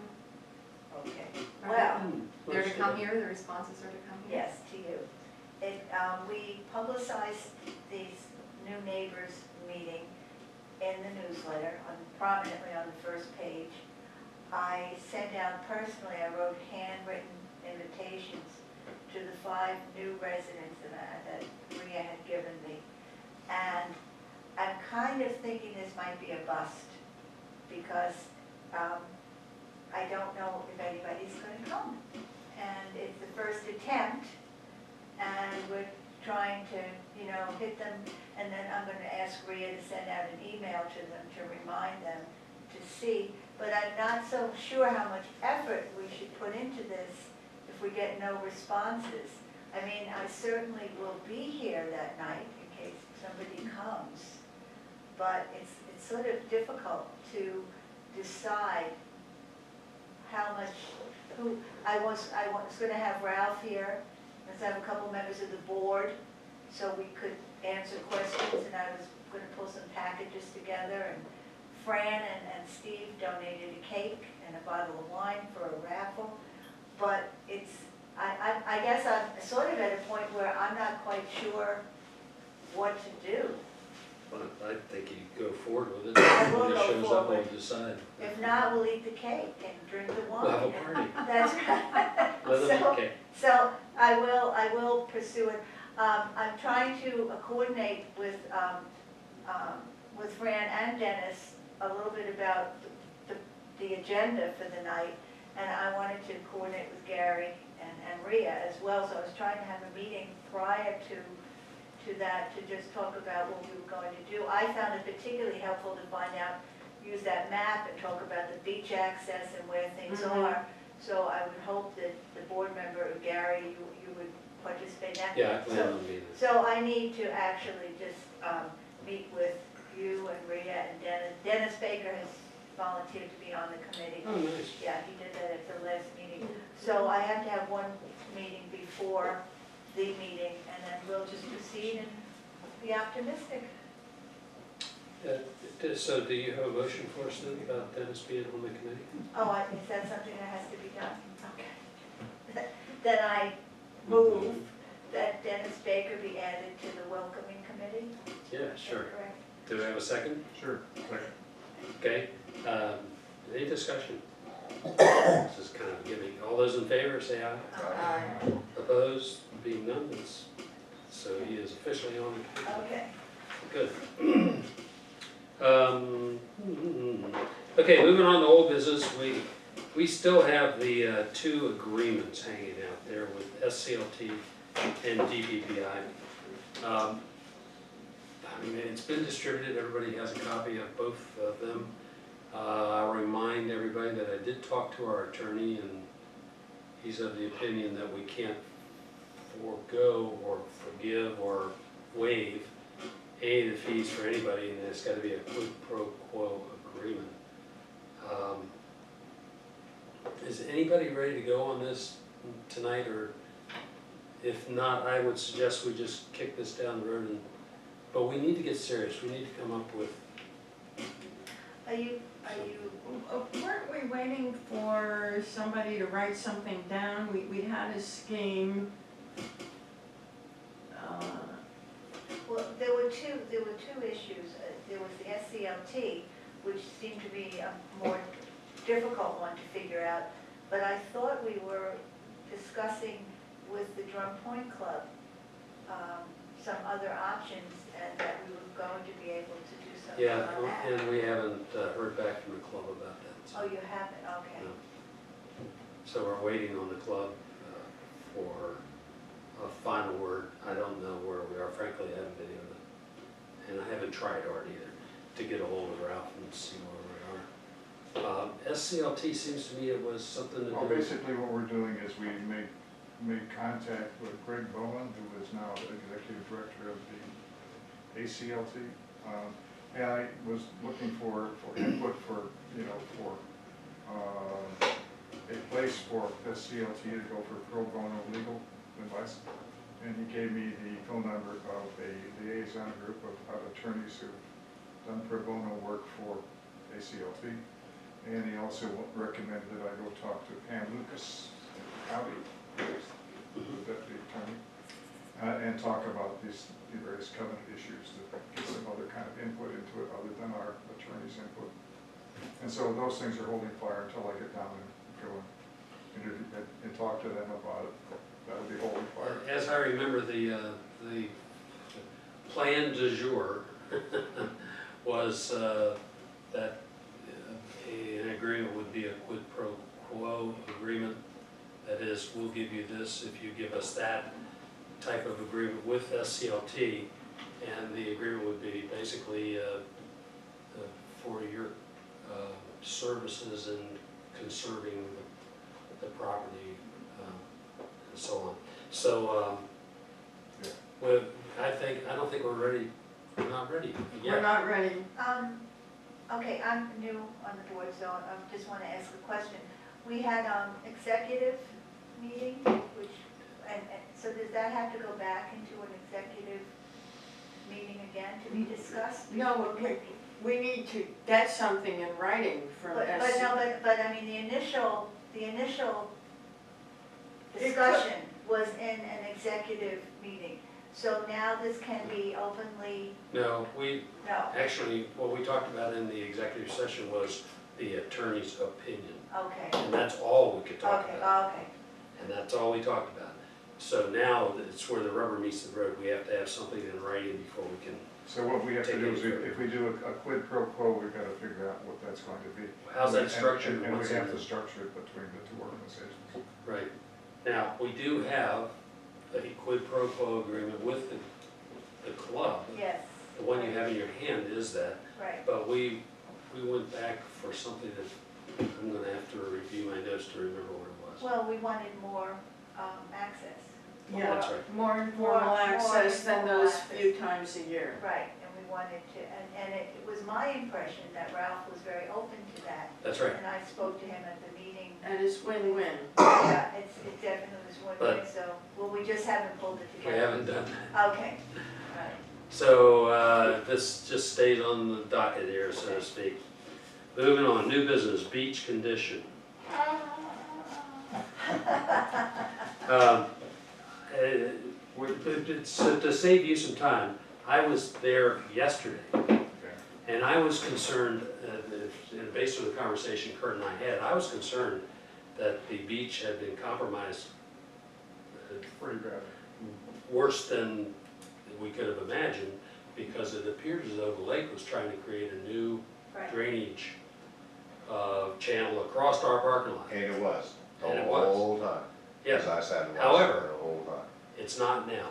Speaker 2: Okay, well,
Speaker 6: They're to come here, the responses are to come here?
Speaker 2: yes, to you. We publicized these new neighbors meeting in the newsletter, prominently on the first page. I sent out personally, I wrote handwritten invitations to the 5 new residents that Rhea had given me. And I'm kind of thinking this might be a bust, because I don't know if anybody's going to come. And it's the first attempt, and we're trying to, hit them, and then I'm going to ask Rhea to send out an email to them to remind them to see. But I'm not so sure how much effort we should put into this if we get no responses. I mean, I certainly will be here that night in case somebody comes, but it's sort of difficult to decide how much, I was going to have Ralph here, let's have a couple members of the board, so we could answer questions, and I was going to pull some packages together, and Fran and Steve donated a cake and a bottle of wine for a raffle, but I guess I'm sort of at a point where I'm not quite sure what to do.
Speaker 1: But I think you go forward with it.
Speaker 2: I will
Speaker 1: When it
Speaker 2: go
Speaker 1: shows up,
Speaker 2: forward.
Speaker 1: we'll decide.
Speaker 2: If not, we'll eat the cake and drink the wine.
Speaker 1: We'll have a party.
Speaker 2: That's right.
Speaker 1: Let them
Speaker 2: So-
Speaker 1: eat cake.
Speaker 2: So I will pursue it. I'm trying to coordinate with Fran and Dennis a little bit about the the agenda for the night, and I wanted to coordinate with Gary and Rhea as well, so I was trying to have a meeting prior to that, to just talk about what we were going to do. I found it particularly helpful to find out, use that map and talk about the beach access and where things are. So I would hope that the board member, Gary, you would participate in that.
Speaker 1: Yeah, I plan on being there.
Speaker 2: So I need to actually just meet with you and Rhea and Dennis. Dennis Baker has volunteered to be on the committee.
Speaker 1: Oh, nice.
Speaker 2: Yeah, he did that at the last meeting. So I have to have one meeting before the meeting, and then we'll just proceed and be optimistic.
Speaker 1: So do you have a motion for us then about Dennis being on the committee?
Speaker 2: Oh, is that something that has to be done? Okay. Then I move that Dennis Baker be added to the welcoming committee.
Speaker 1: Yeah,
Speaker 2: Is that
Speaker 1: sure.
Speaker 2: correct?
Speaker 1: Do I have a second?
Speaker 4: Sure, second.
Speaker 1: Okay, any discussion? This is kind of a gimmick. All those in favor, say aye. Opposed, being none, so he is officially on the committee.
Speaker 2: Okay.
Speaker 1: Good. Okay, moving on to old business, we still have the two agreements hanging out there with SCLT and DPPI. I mean, it's been distributed, everybody has a copy of both of them. I'll remind everybody that I did talk to our attorney, and he's of the opinion that we can't forego or forgive or waive any of the fees for anybody, and there's gotta be a quid pro quo agreement. Is anybody ready to go on this tonight, or if not, I would suggest we just kick this down the road, but we need to get serious, we need to come up with.
Speaker 3: Weren't we waiting for somebody to write something down? We had a scheme.
Speaker 2: Well, there were two issues. There was the SCLT, which seemed to be a more difficult one to figure out, but I thought we were discussing with the Drum Point Club some other options, and that we were going to be able to do something
Speaker 1: Yeah,
Speaker 2: on that.
Speaker 1: and we haven't heard back from the club about that. So.
Speaker 2: Oh, you haven't? Okay.
Speaker 1: No. So we're waiting on the club for a final word. I don't know where we are, frankly, I haven't been able to, and I haven't tried hard either, to get a hold of Ralph and see where we are. SCLT seems to me it was something to do.
Speaker 4: Well, basically what we're doing is we made contact with Greg Bowen, who is now the executive director of the ACLT. And I was looking for input for a place for SCLT to go for pro bono legal advice. And he gave me the phone number of a liaison group of attorneys who've done pro bono work for ACLT. And he also recommended that I go talk to Pam Lucas, County, the deputy attorney, and talk about the various covenant issues to get some other kind of input into it other than our attorney's input. And so those things are holding fire until I get down and go and interview and talk to them about it. That would be holding fire.
Speaker 1: As I remember, the plan du jour was that an agreement would be a quid pro quo agreement. That is, we'll give you this if you give us that type of agreement with SCLT, and the agreement would be basically for your services in conserving the property and so on. So I don't think we're ready. We're not ready yet.
Speaker 3: We're not ready.
Speaker 2: Okay, I'm new on the board, so I just want to ask a question. We had executive meeting, which, and so does that have to go back into an executive meeting again to be discussed?
Speaker 3: No, we need to get something in writing from
Speaker 2: But
Speaker 3: SC.
Speaker 2: but I mean, the initial discussion was in an executive meeting. So now this can be openly,
Speaker 1: No,
Speaker 2: no,
Speaker 1: actually, what we talked about in the executive session was the attorney's opinion.
Speaker 2: okay,
Speaker 1: And that's all we could talk
Speaker 2: okay,
Speaker 1: about.
Speaker 2: okay.
Speaker 1: And that's all we talked about. So now it's where the rubber meets the road. We have to have something in writing before we can
Speaker 4: So what we have to
Speaker 1: Take
Speaker 4: do
Speaker 1: any
Speaker 4: is,
Speaker 1: further.
Speaker 4: if we do a quid pro quo, we've got to figure out what that's going to be.
Speaker 1: How's that structured?
Speaker 4: And we
Speaker 1: What's
Speaker 4: have
Speaker 1: in
Speaker 4: to
Speaker 1: it?
Speaker 4: structure it between the two organizations.
Speaker 1: Right. Now, we do have a quid pro quo agreement with the club.
Speaker 2: Yes.
Speaker 1: The one you have in your hand is that,
Speaker 2: Right,
Speaker 1: but we went back for something that I'm gonna have to review my notes to remember what it was.
Speaker 2: well, we wanted more, access.
Speaker 3: Yeah,
Speaker 1: That's right.
Speaker 3: more informal
Speaker 2: More
Speaker 3: access than
Speaker 2: informal
Speaker 3: those
Speaker 2: access.
Speaker 3: few times a year.
Speaker 2: Right, and we wanted to, and it was my impression that Ralph was very open to that.
Speaker 1: That's right.
Speaker 2: And I spoke to him at the meeting.
Speaker 3: And it's win-win.
Speaker 2: Yeah, it definitely was one way,
Speaker 1: But-
Speaker 2: so, well, we just haven't pulled it
Speaker 1: We
Speaker 2: together.
Speaker 1: haven't done that.
Speaker 2: Okay, all right.
Speaker 1: So, this just stays on the docket here, so to speak. Moving on, new business, beach condition. To save you some time, I was there yesterday,
Speaker 4: Okay.
Speaker 1: and I was concerned, based on the conversation Kurt and I had, I was concerned that the beach had been compromised
Speaker 4: Pretty bad.
Speaker 1: worse than we could have imagined, because it appears as though the lake was trying to create a new
Speaker 2: Right.
Speaker 1: drainage channel across our parking lot.
Speaker 5: And it was, the
Speaker 1: And it was.
Speaker 5: whole time.
Speaker 1: Yes,
Speaker 5: As I sat and watched
Speaker 1: However-
Speaker 5: it the whole time.
Speaker 1: it's not now.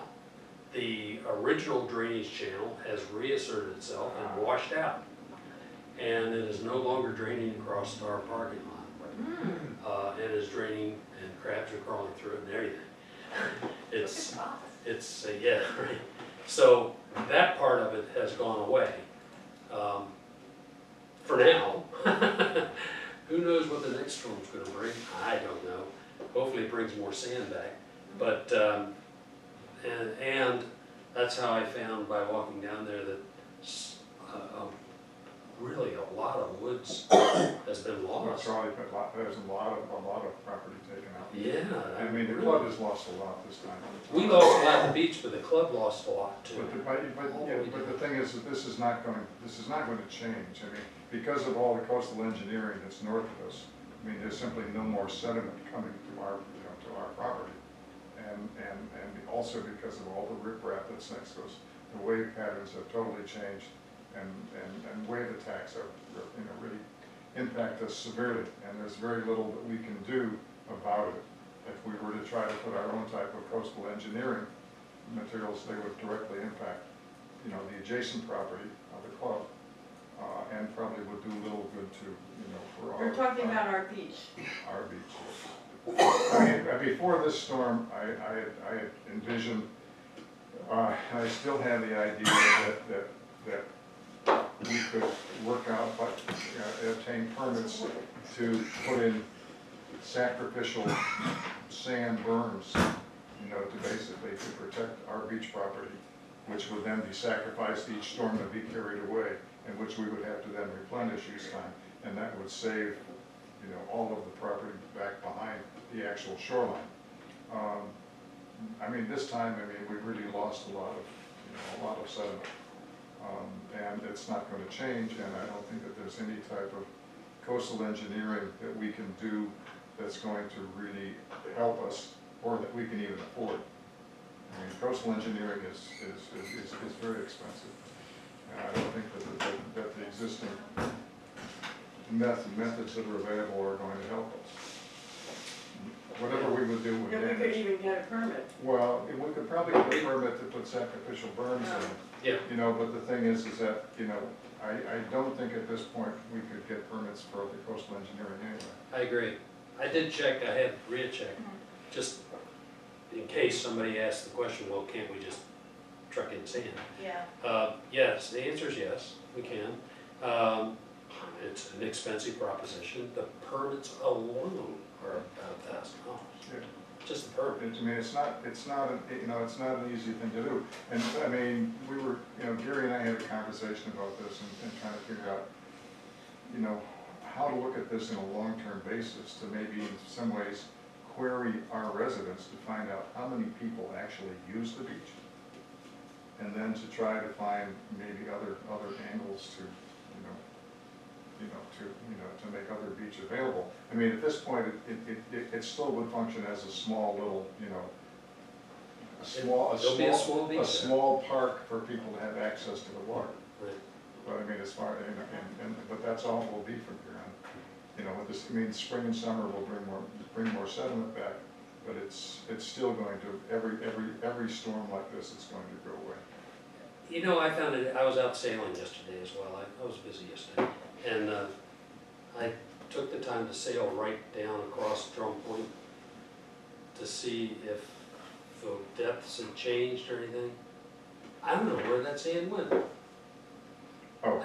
Speaker 1: The original drainage channel has reasserted itself and washed out, and it is no longer draining across our parking lot. And is draining, and crabs are crawling through it and everything. Yeah, right. So that part of it has gone away. For now. Who knows what the next storm's gonna bring? I don't know. Hopefully it brings more sand back. But, and that's how I found by walking down there that really a lot of woods has been
Speaker 4: Well,
Speaker 1: lost.
Speaker 4: Charlie, there's a lot of property taken out.
Speaker 1: Yeah.
Speaker 4: I mean, the
Speaker 1: really.
Speaker 4: club has lost a lot this time.
Speaker 1: We lost a lot at the beach, but the club lost a lot too.
Speaker 4: But the thing is that this is not going to change. I mean, because of all the coastal engineering that's north of us, I mean, there's simply no more sediment coming to our, to our property. And also because of all the riprap that's next to us, the wave patterns have totally changed, and wave attacks are, really impact us severely, and there's very little that we can do about it. If we were to try to put our own type of coastal engineering materials, they would directly impact, the adjacent property of the club, and probably would do little good to, for our.
Speaker 3: You're talking about our beach.
Speaker 4: Our beach. I mean, before this storm, I had envisioned, I still have the idea that we could work out, but obtain permits to put in sacrificial sand berms, to basically to protect our beach property, which would then be sacrificed each storm to be carried away, and which we would have to then replenish each time, and that would save, all of the property back behind the actual shoreline. I mean, this time, we really lost a lot of sediment. And it's not going to change, and I don't think that there's any type of coastal engineering that we can do that's going to really help us, or that we can even afford. I mean, coastal engineering is very expensive, and I don't think that the existing methods that are available are going to help us. Whatever we would do with
Speaker 3: Yeah, we could
Speaker 4: damage.
Speaker 3: even get a permit.
Speaker 4: Well, we could probably get a permit to put sacrificial berms in.
Speaker 1: Yeah.
Speaker 4: But the thing is that, I don't think at this point we could get permits for the coastal engineering anyway.
Speaker 1: I agree. I did check, I had recheck, just in case somebody asked the question, well, can't we just truck in sand?
Speaker 2: Yeah,
Speaker 1: Yes, the answer is yes, we can. It's an expensive proposition. The permits alone are about $1,000.
Speaker 4: Yeah.
Speaker 1: Just the permit.
Speaker 4: It's not an easy thing to do. And we were, Gary and I had a conversation about this and trying to figure out, how to look at this in a long-term basis to maybe in some ways query our residents to find out how many people actually use the beach. And then to try to find maybe other angles to, to make other beach available. I mean, at this point, it still would function as a small little, a small,
Speaker 1: There'll be a small beach
Speaker 4: a
Speaker 1: there.
Speaker 4: small park for people to have access to the water.
Speaker 1: Right.
Speaker 4: But I mean, as far, but that's all it will be from here on. You know, with this, I mean, spring and summer will bring more sediment back, but it's still going to, every storm like this, it's going to go away.
Speaker 1: You know, I found it, I was out sailing yesterday as well, I was busy yesterday, and I took the time to sail right down across Drum Point to see if the depths had changed or anything. I don't know where that sand went.
Speaker 4: Oh,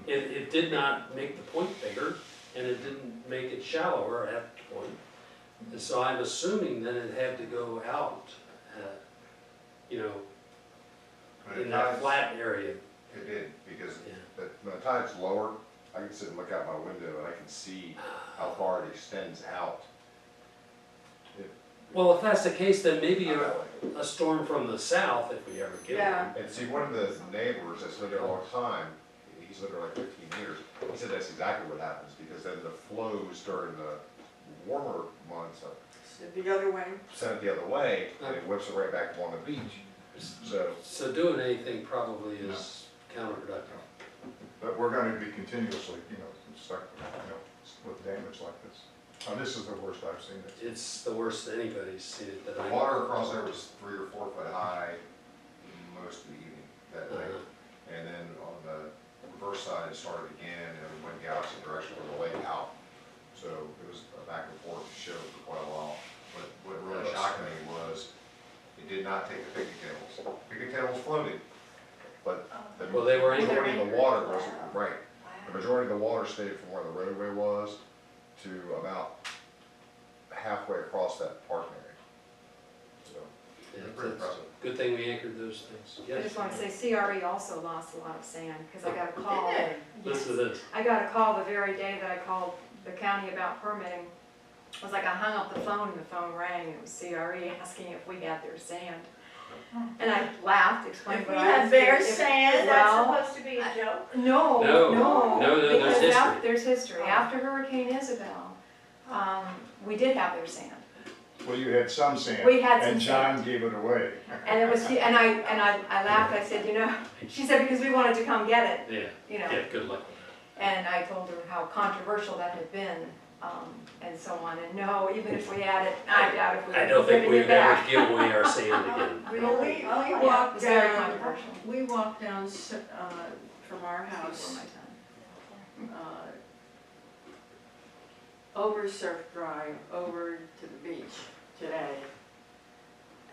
Speaker 1: It did not make the point bigger, and it didn't make it shallower at the point. And so I'm assuming that it had to go out, you know,
Speaker 5: When
Speaker 1: in
Speaker 5: the
Speaker 1: that
Speaker 5: tide's-
Speaker 1: flat area.
Speaker 5: It did, because
Speaker 1: Yeah.
Speaker 5: when the tide's lower, I can sit and look out my window and I can see how far it extends out.
Speaker 1: Well, if that's the case, then maybe
Speaker 5: Out that way.
Speaker 1: a storm from the south, if we ever get
Speaker 3: Yeah.
Speaker 1: one.
Speaker 5: And see, one of the neighbors that's lived there a long time, he's lived there like 15 years, he said that's exactly what happens, because then the flows during the warmer months
Speaker 3: The other way.
Speaker 5: send it the other way, and it whips it right back on the beach. So,
Speaker 1: So doing anything probably is counterproductive.
Speaker 4: but we're going to be continuously, you know, stuck, you know, with damage like this. This is the worst I've seen it.
Speaker 1: It's the worst anybody's seen it that
Speaker 5: the
Speaker 1: I.
Speaker 5: water across there was 3 or 4 foot high most of the evening that night.
Speaker 1: Uh,
Speaker 5: And then on the reverse side, it started again, and it went the opposite direction with the lake out. So it was a back and forth show for quite a while. But what really shocked me was, it did not take the picnic tables. Picnic tables floated, but the
Speaker 1: Well, they were anchored.
Speaker 5: majority of the water was, right, the majority of the water stayed from where the roadway was to about halfway across that parking area. So,
Speaker 1: Yeah,
Speaker 5: it's pretty
Speaker 1: it's
Speaker 5: impressive.
Speaker 1: Good thing we anchored those things.
Speaker 6: I
Speaker 1: Yes.
Speaker 6: just want to say CRE also lost a lot of sand, because I got a call.
Speaker 3: Did
Speaker 1: Listen to this.
Speaker 6: I got a call the very day that I called the county about permitting. It was like I hung up the phone and the phone rang, and it was CRE asking if we had their sand. And I laughed, explained
Speaker 2: If
Speaker 6: what
Speaker 2: we
Speaker 6: I
Speaker 2: had
Speaker 6: was
Speaker 2: their
Speaker 6: doing.
Speaker 2: sand,
Speaker 6: Well,
Speaker 2: that's supposed to be a joke?
Speaker 6: No,
Speaker 1: No,
Speaker 6: no.
Speaker 1: no, there's
Speaker 6: because
Speaker 1: history.
Speaker 6: There's history. After Hurricane Isabel, we did have their sand.
Speaker 4: Well, you had some sand.
Speaker 6: We had some
Speaker 4: And John gave it away.
Speaker 6: And it was, and I laughed, I said, you know, she said, because we wanted to come get it,
Speaker 1: Yeah,
Speaker 6: you know.
Speaker 1: yeah, good luck with
Speaker 6: And I told her how controversial that had been, and so on, and no, even if we had it, I doubt if we
Speaker 1: that. I
Speaker 6: would
Speaker 1: don't
Speaker 6: be
Speaker 1: think
Speaker 6: giving
Speaker 1: we'd
Speaker 6: it
Speaker 1: ever
Speaker 6: back.
Speaker 1: give away our sand again.
Speaker 3: We
Speaker 6: Yeah,
Speaker 3: walked
Speaker 6: it's very
Speaker 3: down,
Speaker 6: controversial.
Speaker 3: we walked down, from our
Speaker 6: Before
Speaker 3: house,
Speaker 6: my time.
Speaker 3: over Surf Drive, over to the beach today.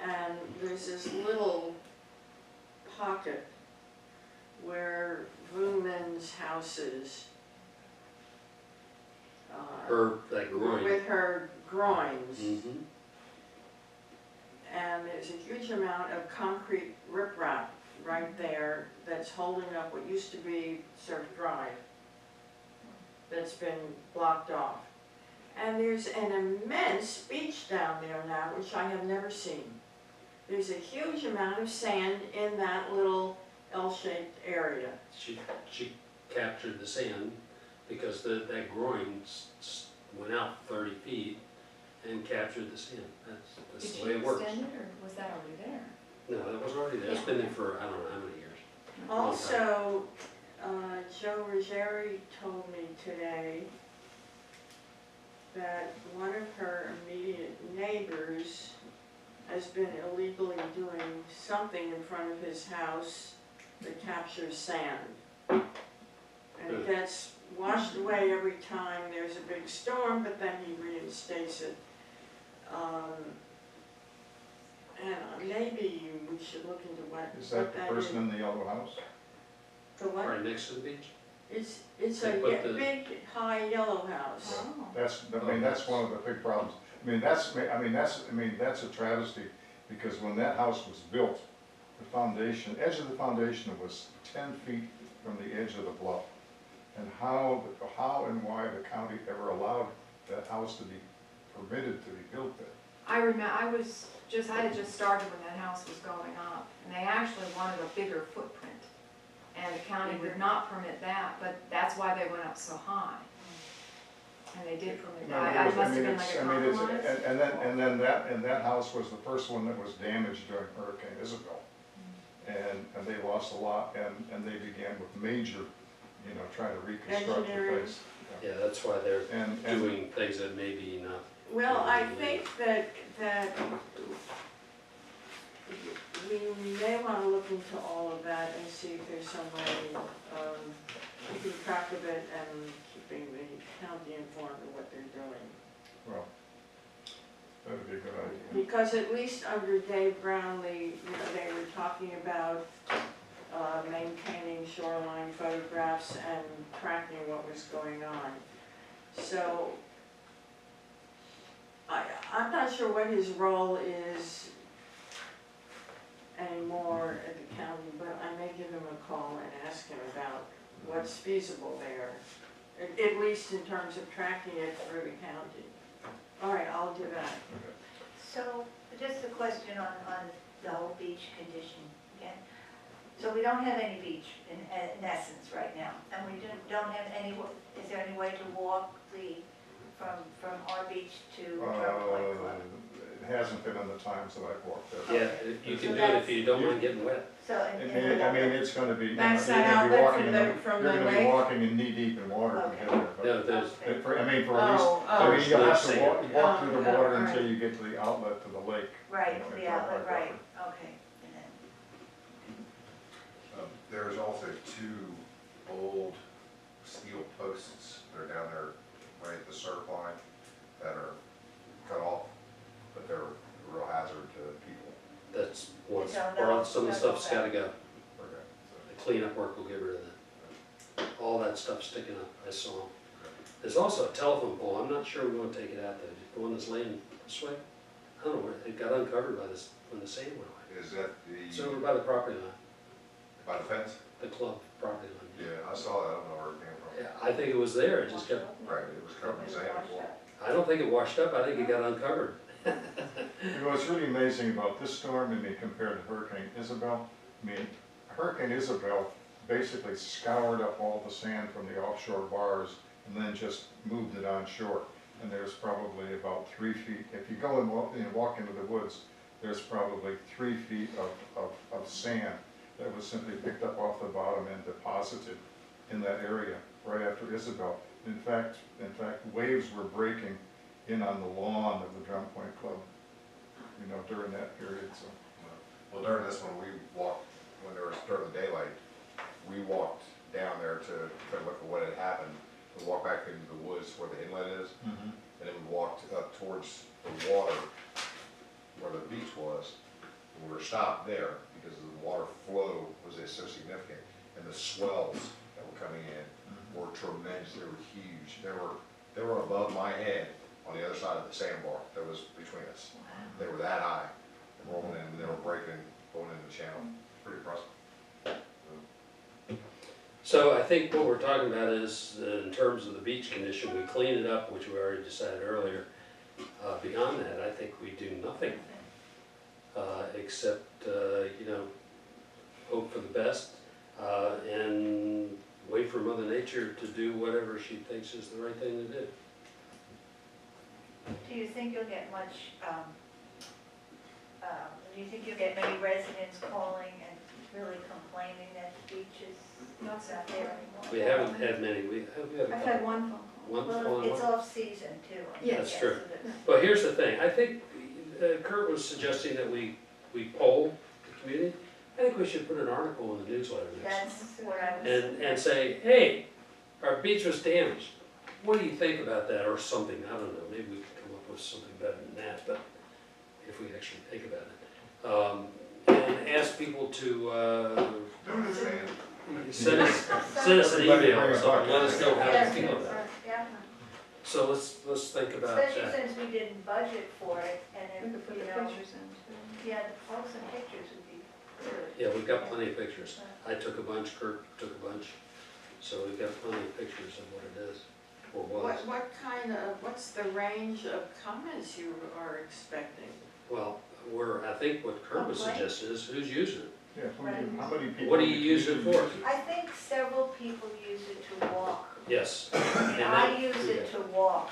Speaker 3: And there's this little pocket where Vrooman's house is.
Speaker 1: Her, that groin.
Speaker 3: With her groins.
Speaker 1: Mhm.
Speaker 3: And there's a huge amount of concrete riprap right there that's holding up what used to be Surf Drive. That's been blocked off. And there's an immense beach down there now, which I have never seen. There's a huge amount of sand in that little L-shaped area.
Speaker 1: She captured the sand because that groin went out 30 feet and captured the sand. That's
Speaker 6: Did
Speaker 1: the
Speaker 6: she
Speaker 1: way it works.
Speaker 6: extend it, or was that already there?
Speaker 1: No, it was already there. It's been there for, I don't know how many years.
Speaker 3: Also, Joe Ruggieri told me today that one of her immediate neighbors has been illegally doing something in front of his house that captures sand. And it gets washed away every time there's a big storm, but then he reinstates it. And maybe we should look into what
Speaker 4: Is that the
Speaker 3: that
Speaker 4: person in the yellow house?
Speaker 3: The what?
Speaker 1: Right next to the beach?
Speaker 3: It's
Speaker 1: They
Speaker 3: a
Speaker 1: put the-
Speaker 3: big, high yellow house.
Speaker 6: Oh.
Speaker 4: That's one of the big problems. That's a travesty, because when that house was built, the edge of the foundation was 10 feet from the edge of the bluff. And how and why the county ever allowed that house to be permitted to be built there.
Speaker 6: I remember, I had just started when that house was going up, and they actually wanted a bigger footprint. And the county would not permit that, but that's why they went up so high. And they did,
Speaker 4: No,
Speaker 6: I
Speaker 4: it was-
Speaker 6: must have
Speaker 4: mean,
Speaker 6: been
Speaker 4: it's-
Speaker 6: like a
Speaker 4: I mean, it's-
Speaker 6: compromise.
Speaker 4: and that house was the first one that was damaged during Hurricane Isabel. And they lost a lot, and they began with major, trying to reconstruct the
Speaker 3: Engineering.
Speaker 4: place.
Speaker 1: Yeah, that's why they're
Speaker 4: And,
Speaker 1: doing things that maybe not.
Speaker 3: Well, I think that we may want to look into all of that and see if there's some way of keeping track of it and keeping the county informed of what they're doing.
Speaker 4: well, that'd be a good idea.
Speaker 3: Because at least under Dave Brownlee, they were talking about maintaining shoreline photographs and tracking what was going on. So I'm not sure what his role is anymore at the county, but I may give him a call and ask him about what's feasible there, at least in terms of tracking it through the county. All right, I'll do that.
Speaker 2: So, just a question on the whole beach condition again. So we don't have any beach in essence right now, and we don't have any, is there any way to walk from our beach to Turquoise Club?
Speaker 4: It hasn't been in the times that I've walked there.
Speaker 1: Yeah, you can do it if you don't mind getting wet.
Speaker 2: So,
Speaker 4: I mean, it's gonna be, you're
Speaker 3: That's that
Speaker 4: gonna be
Speaker 3: outlet
Speaker 4: walking
Speaker 3: from
Speaker 4: in,
Speaker 3: the
Speaker 4: you're gonna be
Speaker 3: lake?
Speaker 4: walking in knee-deep in water to get there.
Speaker 1: No,
Speaker 4: but-
Speaker 1: there's,
Speaker 2: Okay.
Speaker 4: For at least, I mean, you have to walk through the
Speaker 3: Oh,
Speaker 4: water
Speaker 3: yeah,
Speaker 4: until
Speaker 3: right.
Speaker 4: you get to the outlet to the lake.
Speaker 2: Right,
Speaker 4: in
Speaker 2: the outlet,
Speaker 4: Turquoise
Speaker 2: right,
Speaker 4: River.
Speaker 2: okay. And then,
Speaker 5: There's also two old steel posts that are down there right at the surf line that are cut off, but they're a real hazard to people.
Speaker 1: that's what's,
Speaker 2: No, no,
Speaker 1: or some of the
Speaker 2: no,
Speaker 1: stuff's
Speaker 2: no.
Speaker 1: gotta go.
Speaker 5: Okay,
Speaker 1: The cleanup work will get rid of that. All that stuff sticking up, I saw 'em. There's also a telephone pole, I'm not sure we wanna take it out though, the one that's laying this way. I don't know where, it got uncovered by this, when the sand went away.
Speaker 5: Is that
Speaker 1: It's over
Speaker 5: the,
Speaker 1: by the property line,
Speaker 5: by the fence?
Speaker 1: the club property line.
Speaker 5: Yeah, I saw that, I don't know where it came from.
Speaker 1: Yeah, I think it was there, it just kept,
Speaker 5: Right, it was covered in sand before.
Speaker 1: I don't think it washed up, I think it got uncovered.
Speaker 4: What's really amazing about this storm, I mean, compared to Hurricane Isabel, I mean, Hurricane Isabel basically scoured up all the sand from the offshore bars and then just moved it onshore. And there's probably about 3 feet, if you go and walk into the woods, there's probably 3 feet of sand that was simply picked up off the bottom and deposited in that area right after Isabel. In fact, waves were breaking in on the lawn of the Drum Point Club, during that period, so.
Speaker 5: Well, during this one, we walked, when there was during the daylight, we walked down there to look at what had happened. We walked back into the woods where the inlet is, and then we walked up towards the water where the beach was. And we were stopped there because the water flow was so significant, and the swells that were coming in were tremendous. They were huge. They were above my head on the other side of the sandbar that was between us. They were that high, and rolling in, and they were breaking, going into the channel. Pretty impressive.
Speaker 1: So I think what we're talking about is, in terms of the beach condition, we clean it up, which we already decided earlier. Beyond that, I think we do nothing, except, hope for the best, and wait for Mother Nature to do whatever she thinks is the right thing to do.
Speaker 2: do you think you'll get much, do you think you'll get many residents calling and really complaining that the beach is not there anymore?
Speaker 1: We haven't had many, we had a
Speaker 6: I've
Speaker 1: couple.
Speaker 6: had one phone call.
Speaker 1: One
Speaker 2: Well,
Speaker 1: phone
Speaker 2: it's
Speaker 1: call.
Speaker 2: off-season too. I
Speaker 6: Yes.
Speaker 1: That's
Speaker 2: guess,
Speaker 1: true.
Speaker 2: so that-
Speaker 1: Well, here's the thing, I think Kurt was suggesting that we poll the community. I think we should put an article in the newsletter next.
Speaker 2: That's what I was.
Speaker 1: And say, hey, our beach was damaged. What do you think about that, or something, I don't know, maybe we could come up with something better than that, but if we actually think about it. And ask people to,
Speaker 5: Don't understand.
Speaker 1: send us an email or something, let us know how
Speaker 2: Yeah,
Speaker 1: they feel about it.
Speaker 2: Yeah,
Speaker 1: So let's think about
Speaker 2: especially
Speaker 1: that.
Speaker 2: since we didn't budget for it,
Speaker 6: We
Speaker 2: and
Speaker 6: could put
Speaker 2: if,
Speaker 6: the
Speaker 2: you know,
Speaker 6: pictures in too.
Speaker 2: yeah, the posts and pictures would be good.
Speaker 1: Yeah, we've got plenty of pictures. I took a bunch, Kurt took a bunch, so we've got plenty of pictures of what it is, or was.
Speaker 3: What's the range of comments you are expecting?
Speaker 1: Well, I think what Kurt was
Speaker 2: Complaint?
Speaker 1: suggesting is, who's using it?
Speaker 4: Yeah, how many people?
Speaker 1: What do you use it for?
Speaker 2: I think several people use it to walk
Speaker 1: Yes.
Speaker 2: And I use it to walk.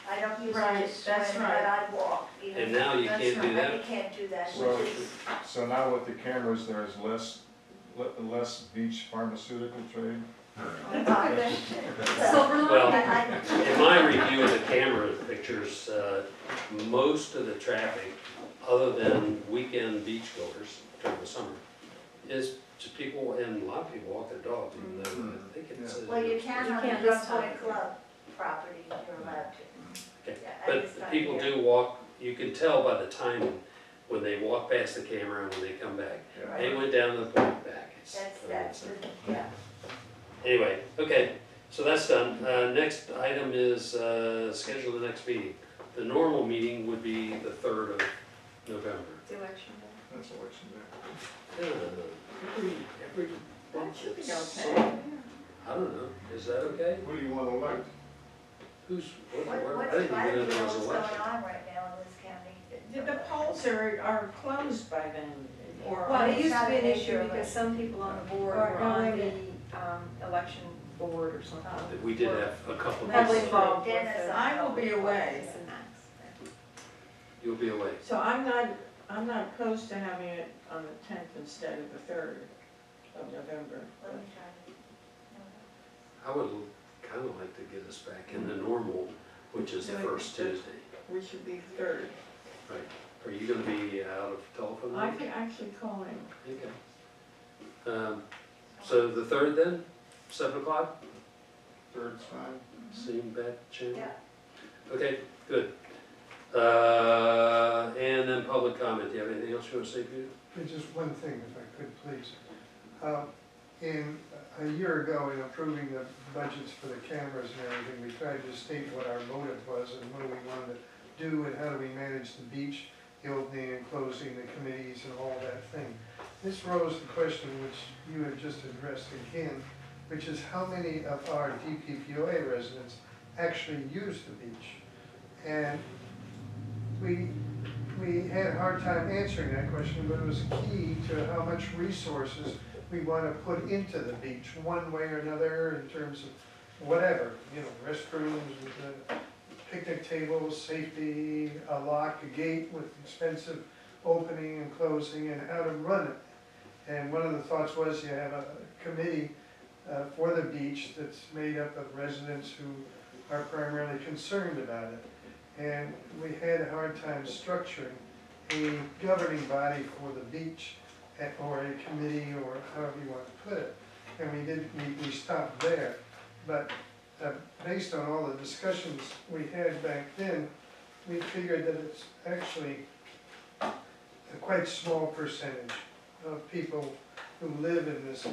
Speaker 2: I don't use it
Speaker 3: Right,
Speaker 2: to swim,
Speaker 3: that's
Speaker 2: but
Speaker 3: right.
Speaker 2: I walk. You know.
Speaker 1: And now you
Speaker 3: That's
Speaker 1: can't do
Speaker 3: right.
Speaker 1: that?
Speaker 2: You can't do that,
Speaker 4: So-
Speaker 2: which is,
Speaker 4: So now with the cameras, there's less beach pharmaceutical trade?
Speaker 6: That's a good thing. Silver
Speaker 1: Well,
Speaker 6: lining.
Speaker 1: in my review of the camera pictures, most of the traffic, other than weekend beachgoers during the summer, is just people, and a lot of people walk their dogs, even though I think it's.
Speaker 2: well, you can
Speaker 6: You
Speaker 2: on
Speaker 6: can't
Speaker 2: the
Speaker 6: this
Speaker 2: Drum
Speaker 6: time.
Speaker 2: Point Club property, you're allowed to.
Speaker 1: Okay,
Speaker 2: Yeah, at this
Speaker 1: But
Speaker 2: time
Speaker 1: people
Speaker 2: of year.
Speaker 1: do walk, you can tell by the timing, when they walk past the camera and when they come back.
Speaker 4: Yeah.
Speaker 1: They went down to the point back.
Speaker 2: That's, yeah.
Speaker 1: Anyway, okay, so that's done. Next item is schedule the next meeting. The normal meeting would be the 3rd of November.
Speaker 6: It's election day.
Speaker 4: That's election day.
Speaker 1: Every
Speaker 3: That should be
Speaker 1: so-
Speaker 3: okay.
Speaker 1: I don't know, is that okay?
Speaker 4: Who do you want to elect?
Speaker 1: Who's,
Speaker 2: What's,
Speaker 1: I
Speaker 2: I
Speaker 1: didn't
Speaker 2: don't
Speaker 1: even know
Speaker 2: know
Speaker 1: there was
Speaker 2: what's
Speaker 1: an
Speaker 2: going
Speaker 1: election.
Speaker 2: on right now in this county.
Speaker 3: The polls are closed by then, or.
Speaker 6: Well, it
Speaker 2: it's
Speaker 6: used to
Speaker 2: not
Speaker 6: be an
Speaker 2: a major
Speaker 6: issue because
Speaker 2: election.
Speaker 6: some people on the board
Speaker 3: Or
Speaker 6: were
Speaker 3: no,
Speaker 6: on
Speaker 3: wait a
Speaker 6: the
Speaker 3: minute.
Speaker 6: election board or something.
Speaker 1: That we did have a couple
Speaker 3: Heavily
Speaker 1: people.
Speaker 3: involved with
Speaker 2: Dennis,
Speaker 3: it. I will be away,
Speaker 6: Dennis and Max.
Speaker 1: You'll be away.
Speaker 3: so I'm not opposed to having it on the 10th instead of the 3rd of November.
Speaker 2: Let me try.
Speaker 1: I would kind of like to get us back in the normal, which is the first Tuesday.
Speaker 3: We should be 3rd.
Speaker 1: Are you gonna be out of telephone?
Speaker 3: I can actually call in.
Speaker 1: Okay. So the 3rd then, 7 o'clock,
Speaker 4: Third's fine.
Speaker 1: same bad channel?
Speaker 2: Yeah.
Speaker 1: Okay, good. And then public comment, do you have anything else you want to say, Peter?
Speaker 7: Just one thing, if I could, please. In a year ago, in approving the budgets for the cameras and everything, we tried to state what our motive was and what do we wanted to do and how do we manage the beach, the opening and closing, the committees and all that thing. This rose the question which you had just addressed again, which is how many of our DPPOA residents actually use the beach? And we had a hard time answering that question, but it was key to how much resources we want to put into the beach, one way or another, in terms of whatever, you know, restrooms, picnic tables, safety, a lock, a gate with expensive opening and closing, and how to run it. And one of the thoughts was you have a committee for the beach that's made up of residents who are primarily concerned about it. And we had a hard time structuring a governing body for the beach, or a committee, or however you want to put it. And we stopped there. But based on all the discussions we had back then, we figured that it's actually a quite small percentage of people who live in this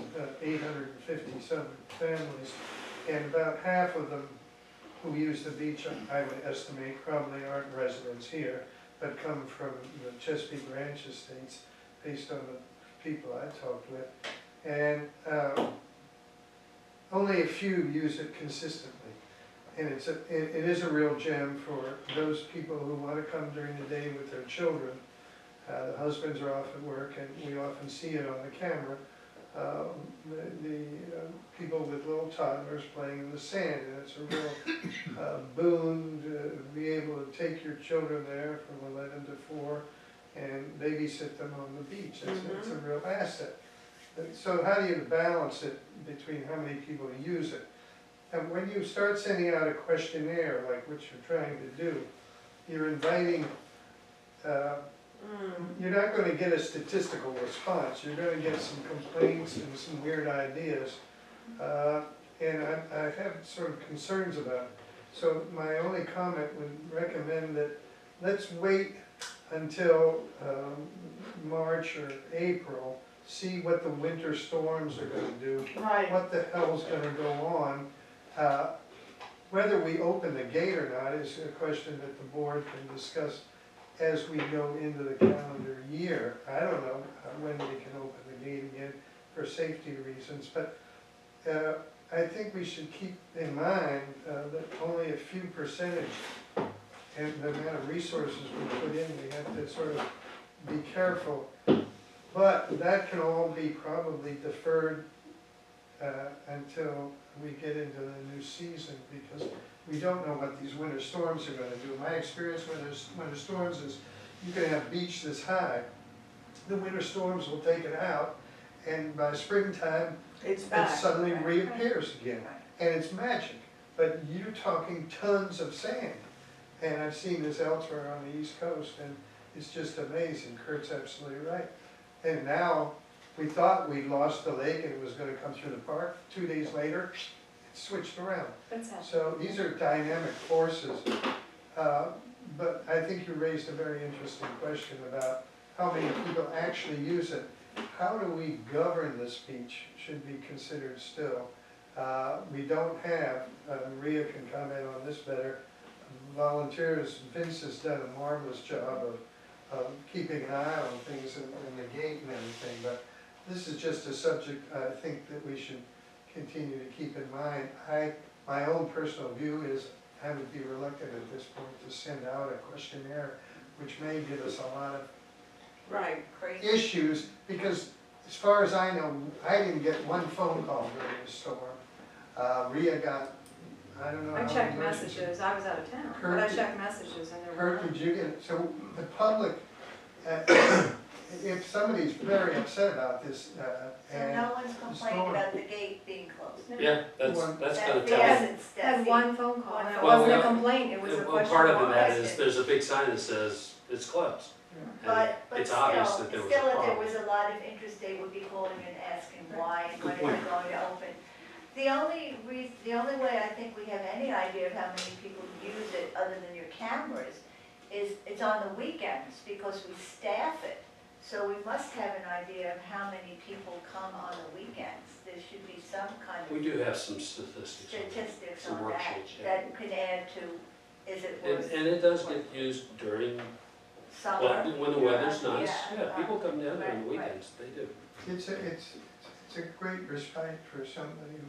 Speaker 7: 850-some families, and about half of them who use the beach, I would estimate, probably aren't residents here, but come from the Chesapeake Ranch estates, based on the people I talked with. And only a few use it consistently. And it is a real gem for those people who want to come during the day with their children. The husbands are off at work, and we often see it on the camera. The people with little toddlers playing in the sand, and it's a real boon to be able to take your children there from 11 to 4 and babysit them on the beach. It's a real asset. So how do you balance it between how many people use it? And when you start sending out a questionnaire, like what you're trying to do, you're inviting, you're not going to get a statistical response. You're going to get some complaints and some weird ideas. And I have sort of concerns about it. So my only comment would recommend that let's wait until March or April, see what the winter storms are going to do,
Speaker 3: Right.
Speaker 7: what the hell's going to go on. Whether we open the gate or not is a question that the board can discuss as we go into the calendar year. I don't know when we can open the gate again for safety reasons, but I think we should keep in mind that only a few percentage, and the amount of resources we put in, we have to sort of be careful. But that can all be probably deferred until we get into the new season, because we don't know what these winter storms are gonna do. My experience with winter storms is you can have beach this high, the winter storms will take it out, and by springtime,
Speaker 3: It's
Speaker 7: it
Speaker 3: back.
Speaker 7: suddenly
Speaker 2: Right.
Speaker 7: reappears again.
Speaker 2: Right.
Speaker 7: And it's magic, but you're talking tons of sand. And I've seen this elsewhere on the East Coast, and it's just amazing. Kurt's absolutely right. And now, we thought we lost the lake and it was gonna come through the park. 2 days later, it switched around.
Speaker 6: That's happening.
Speaker 7: So these are dynamic forces. But I think you raised a very interesting question about how many people actually use it. How do we govern this beach should be considered still. We don't have, Maria can comment on this better, volunteers. Vince has done a marvelous job of keeping an eye on things and the gate and everything, but this is just a subject I think that we should continue to keep in mind. My own personal view is I would be reluctant at this point to send out a questionnaire, which may give us a lot of
Speaker 3: Right.
Speaker 2: Crazy.
Speaker 7: issues, because as far as I know, I didn't get one phone call during the storm. Ria got, I don't know.
Speaker 6: I
Speaker 7: how
Speaker 6: checked
Speaker 7: emergency-
Speaker 6: messages, I was out of town, but I
Speaker 7: Kurt,
Speaker 6: checked messages and there were
Speaker 7: Kurt,
Speaker 6: none.
Speaker 7: did you get, so the public, if somebody's very upset about this,
Speaker 2: So
Speaker 7: and
Speaker 2: no one's complained about the gate being closed?
Speaker 1: Yeah, that's
Speaker 7: One-
Speaker 1: kind of
Speaker 2: That's the
Speaker 1: telling.
Speaker 2: essence, that's
Speaker 6: Had
Speaker 2: the-
Speaker 6: one phone call, and it
Speaker 2: Well,
Speaker 6: wasn't a
Speaker 1: well,
Speaker 6: complaint, it was a
Speaker 1: Well,
Speaker 6: question
Speaker 1: part of
Speaker 6: why.
Speaker 1: that is, there's a big sign that says it's closed. And
Speaker 2: But
Speaker 1: it's obvious
Speaker 2: still,
Speaker 1: that there was a
Speaker 2: still, if there
Speaker 1: problem.
Speaker 2: was a lot of interest, they would be calling and asking why and when is it going to open. The only way I think we have any idea of how many people use it, other than your cameras, is it's on the weekends, because we staff it. So we must have an idea of how many people come on the weekends. There should be some kind
Speaker 1: We
Speaker 2: of
Speaker 1: do have some statistics on that.
Speaker 2: statistics
Speaker 1: Some
Speaker 2: on that,
Speaker 1: worksheets, yeah.
Speaker 2: that can add to, is it
Speaker 1: And,
Speaker 2: worth
Speaker 1: and it does get used during,
Speaker 2: summer?
Speaker 1: when the weather's
Speaker 2: Yeah,
Speaker 1: nice.
Speaker 2: yeah,
Speaker 1: Yeah, people come down there on the
Speaker 2: right, right.
Speaker 1: weekends, they do.
Speaker 7: it's a great respite for somebody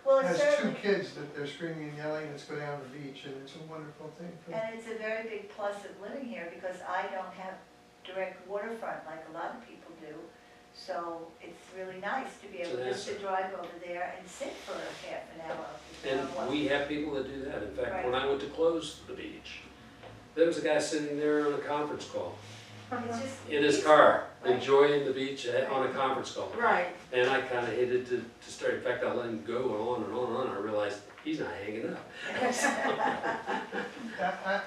Speaker 2: Well,
Speaker 7: who
Speaker 2: it's
Speaker 7: has two
Speaker 2: certainly,
Speaker 7: kids that they're screaming and yelling, let's go down to the beach, and it's a wonderful thing for them.
Speaker 2: and it's a very big plus of living here, because I don't have direct waterfront like a lot of people do. So it's really nice to be able just to drive over there and sit for a half an hour.
Speaker 1: And we have people that do that. In fact, when
Speaker 2: Right.
Speaker 1: I went to close the beach, there was a guy sitting there on a conference call
Speaker 2: It's just
Speaker 1: in his
Speaker 2: peaceful,
Speaker 1: car,
Speaker 2: right?
Speaker 1: enjoying the beach on a conference call.
Speaker 3: Right.
Speaker 1: And I kind of hated to start. In fact, I let him go on and on and on. I realized he's not hanging up.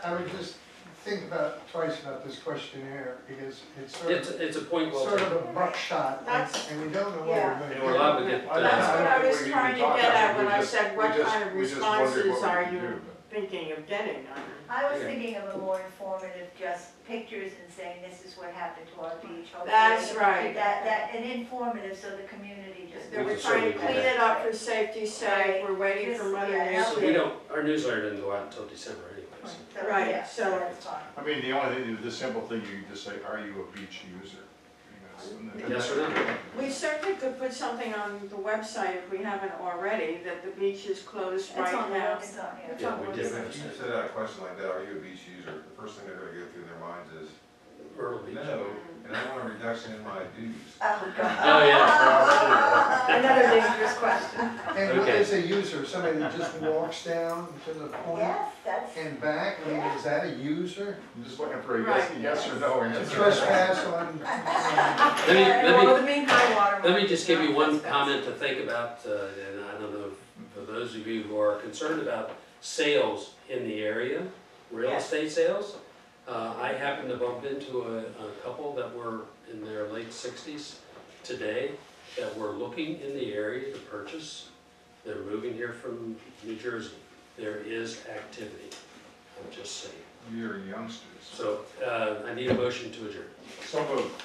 Speaker 7: I would just think twice about this questionnaire, because it's sort of,
Speaker 1: It's a point well
Speaker 7: sort
Speaker 1: taken.
Speaker 7: of a buckshot,
Speaker 3: That's-
Speaker 7: and we don't know what
Speaker 6: Yeah.
Speaker 7: we're gonna
Speaker 1: And we're allowed to
Speaker 7: get.
Speaker 1: get,
Speaker 3: That's what I was
Speaker 4: We didn't
Speaker 3: trying to
Speaker 4: talk
Speaker 3: get
Speaker 4: about
Speaker 3: at
Speaker 4: it.
Speaker 3: when
Speaker 4: We
Speaker 3: I
Speaker 4: just-
Speaker 3: said,
Speaker 4: we
Speaker 3: what
Speaker 4: just-
Speaker 3: kind of
Speaker 4: we just wondered what
Speaker 3: responses
Speaker 4: we
Speaker 3: are
Speaker 4: could
Speaker 3: you
Speaker 4: do.
Speaker 3: thinking of getting?
Speaker 2: I was
Speaker 1: Yeah.
Speaker 2: thinking of a more informative, just pictures and saying this is what happened to our beach. Hopefully
Speaker 3: That's right.
Speaker 2: and informative, so the community just.
Speaker 3: They were
Speaker 1: can
Speaker 3: trying to
Speaker 1: certainly do
Speaker 3: clean
Speaker 1: that.
Speaker 3: it up for safety's sake, we're waiting for
Speaker 2: Just,
Speaker 3: Mother
Speaker 2: yeah,
Speaker 1: So
Speaker 3: Nature.
Speaker 1: we don't, our newsletter doesn't go out until December anyways.
Speaker 2: So,
Speaker 3: Right,
Speaker 2: yeah,
Speaker 3: so-
Speaker 2: that's fine.
Speaker 4: I mean, the only thing, the simple thing, you just say, are you a beach user? And that's-
Speaker 1: Yes or no?
Speaker 3: We certainly could put something on the website if we haven't already, that the beach is closed
Speaker 2: It's
Speaker 3: right
Speaker 2: on the
Speaker 3: now.
Speaker 2: web, it's on here.
Speaker 1: Yeah, we did.
Speaker 5: If you set out a question like that, are you a beach user, the first thing they're gonna go through their minds is,
Speaker 1: Myrtle Beach.
Speaker 5: no, and I want a reduction in my dues.
Speaker 2: Oh, God.
Speaker 1: Oh, yeah.
Speaker 6: Another dangerous question.
Speaker 7: And what
Speaker 1: Okay.
Speaker 7: is a user, somebody that just walks down to the point
Speaker 2: Yes, that's,
Speaker 7: and back, I mean, is that a user?
Speaker 4: I'm just looking for a
Speaker 3: Right.
Speaker 4: yes or no
Speaker 7: To
Speaker 4: answer.
Speaker 7: trespass on,
Speaker 1: Let me,
Speaker 6: Well, the mean high water mark.
Speaker 1: let me just give you
Speaker 6: is
Speaker 1: one
Speaker 6: not
Speaker 1: comment to think about, and I don't know, for those of you who are concerned about sales in the area, real
Speaker 2: Yes.
Speaker 1: estate sales. I happened to bump into a couple that were in their late 60s today that were looking in the area to purchase. They're moving here from New Jersey. There is activity, I'm just saying.
Speaker 4: You're youngsters.
Speaker 1: So I need a motion to adjourn,
Speaker 4: So moved.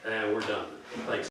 Speaker 1: and we're done. Thanks.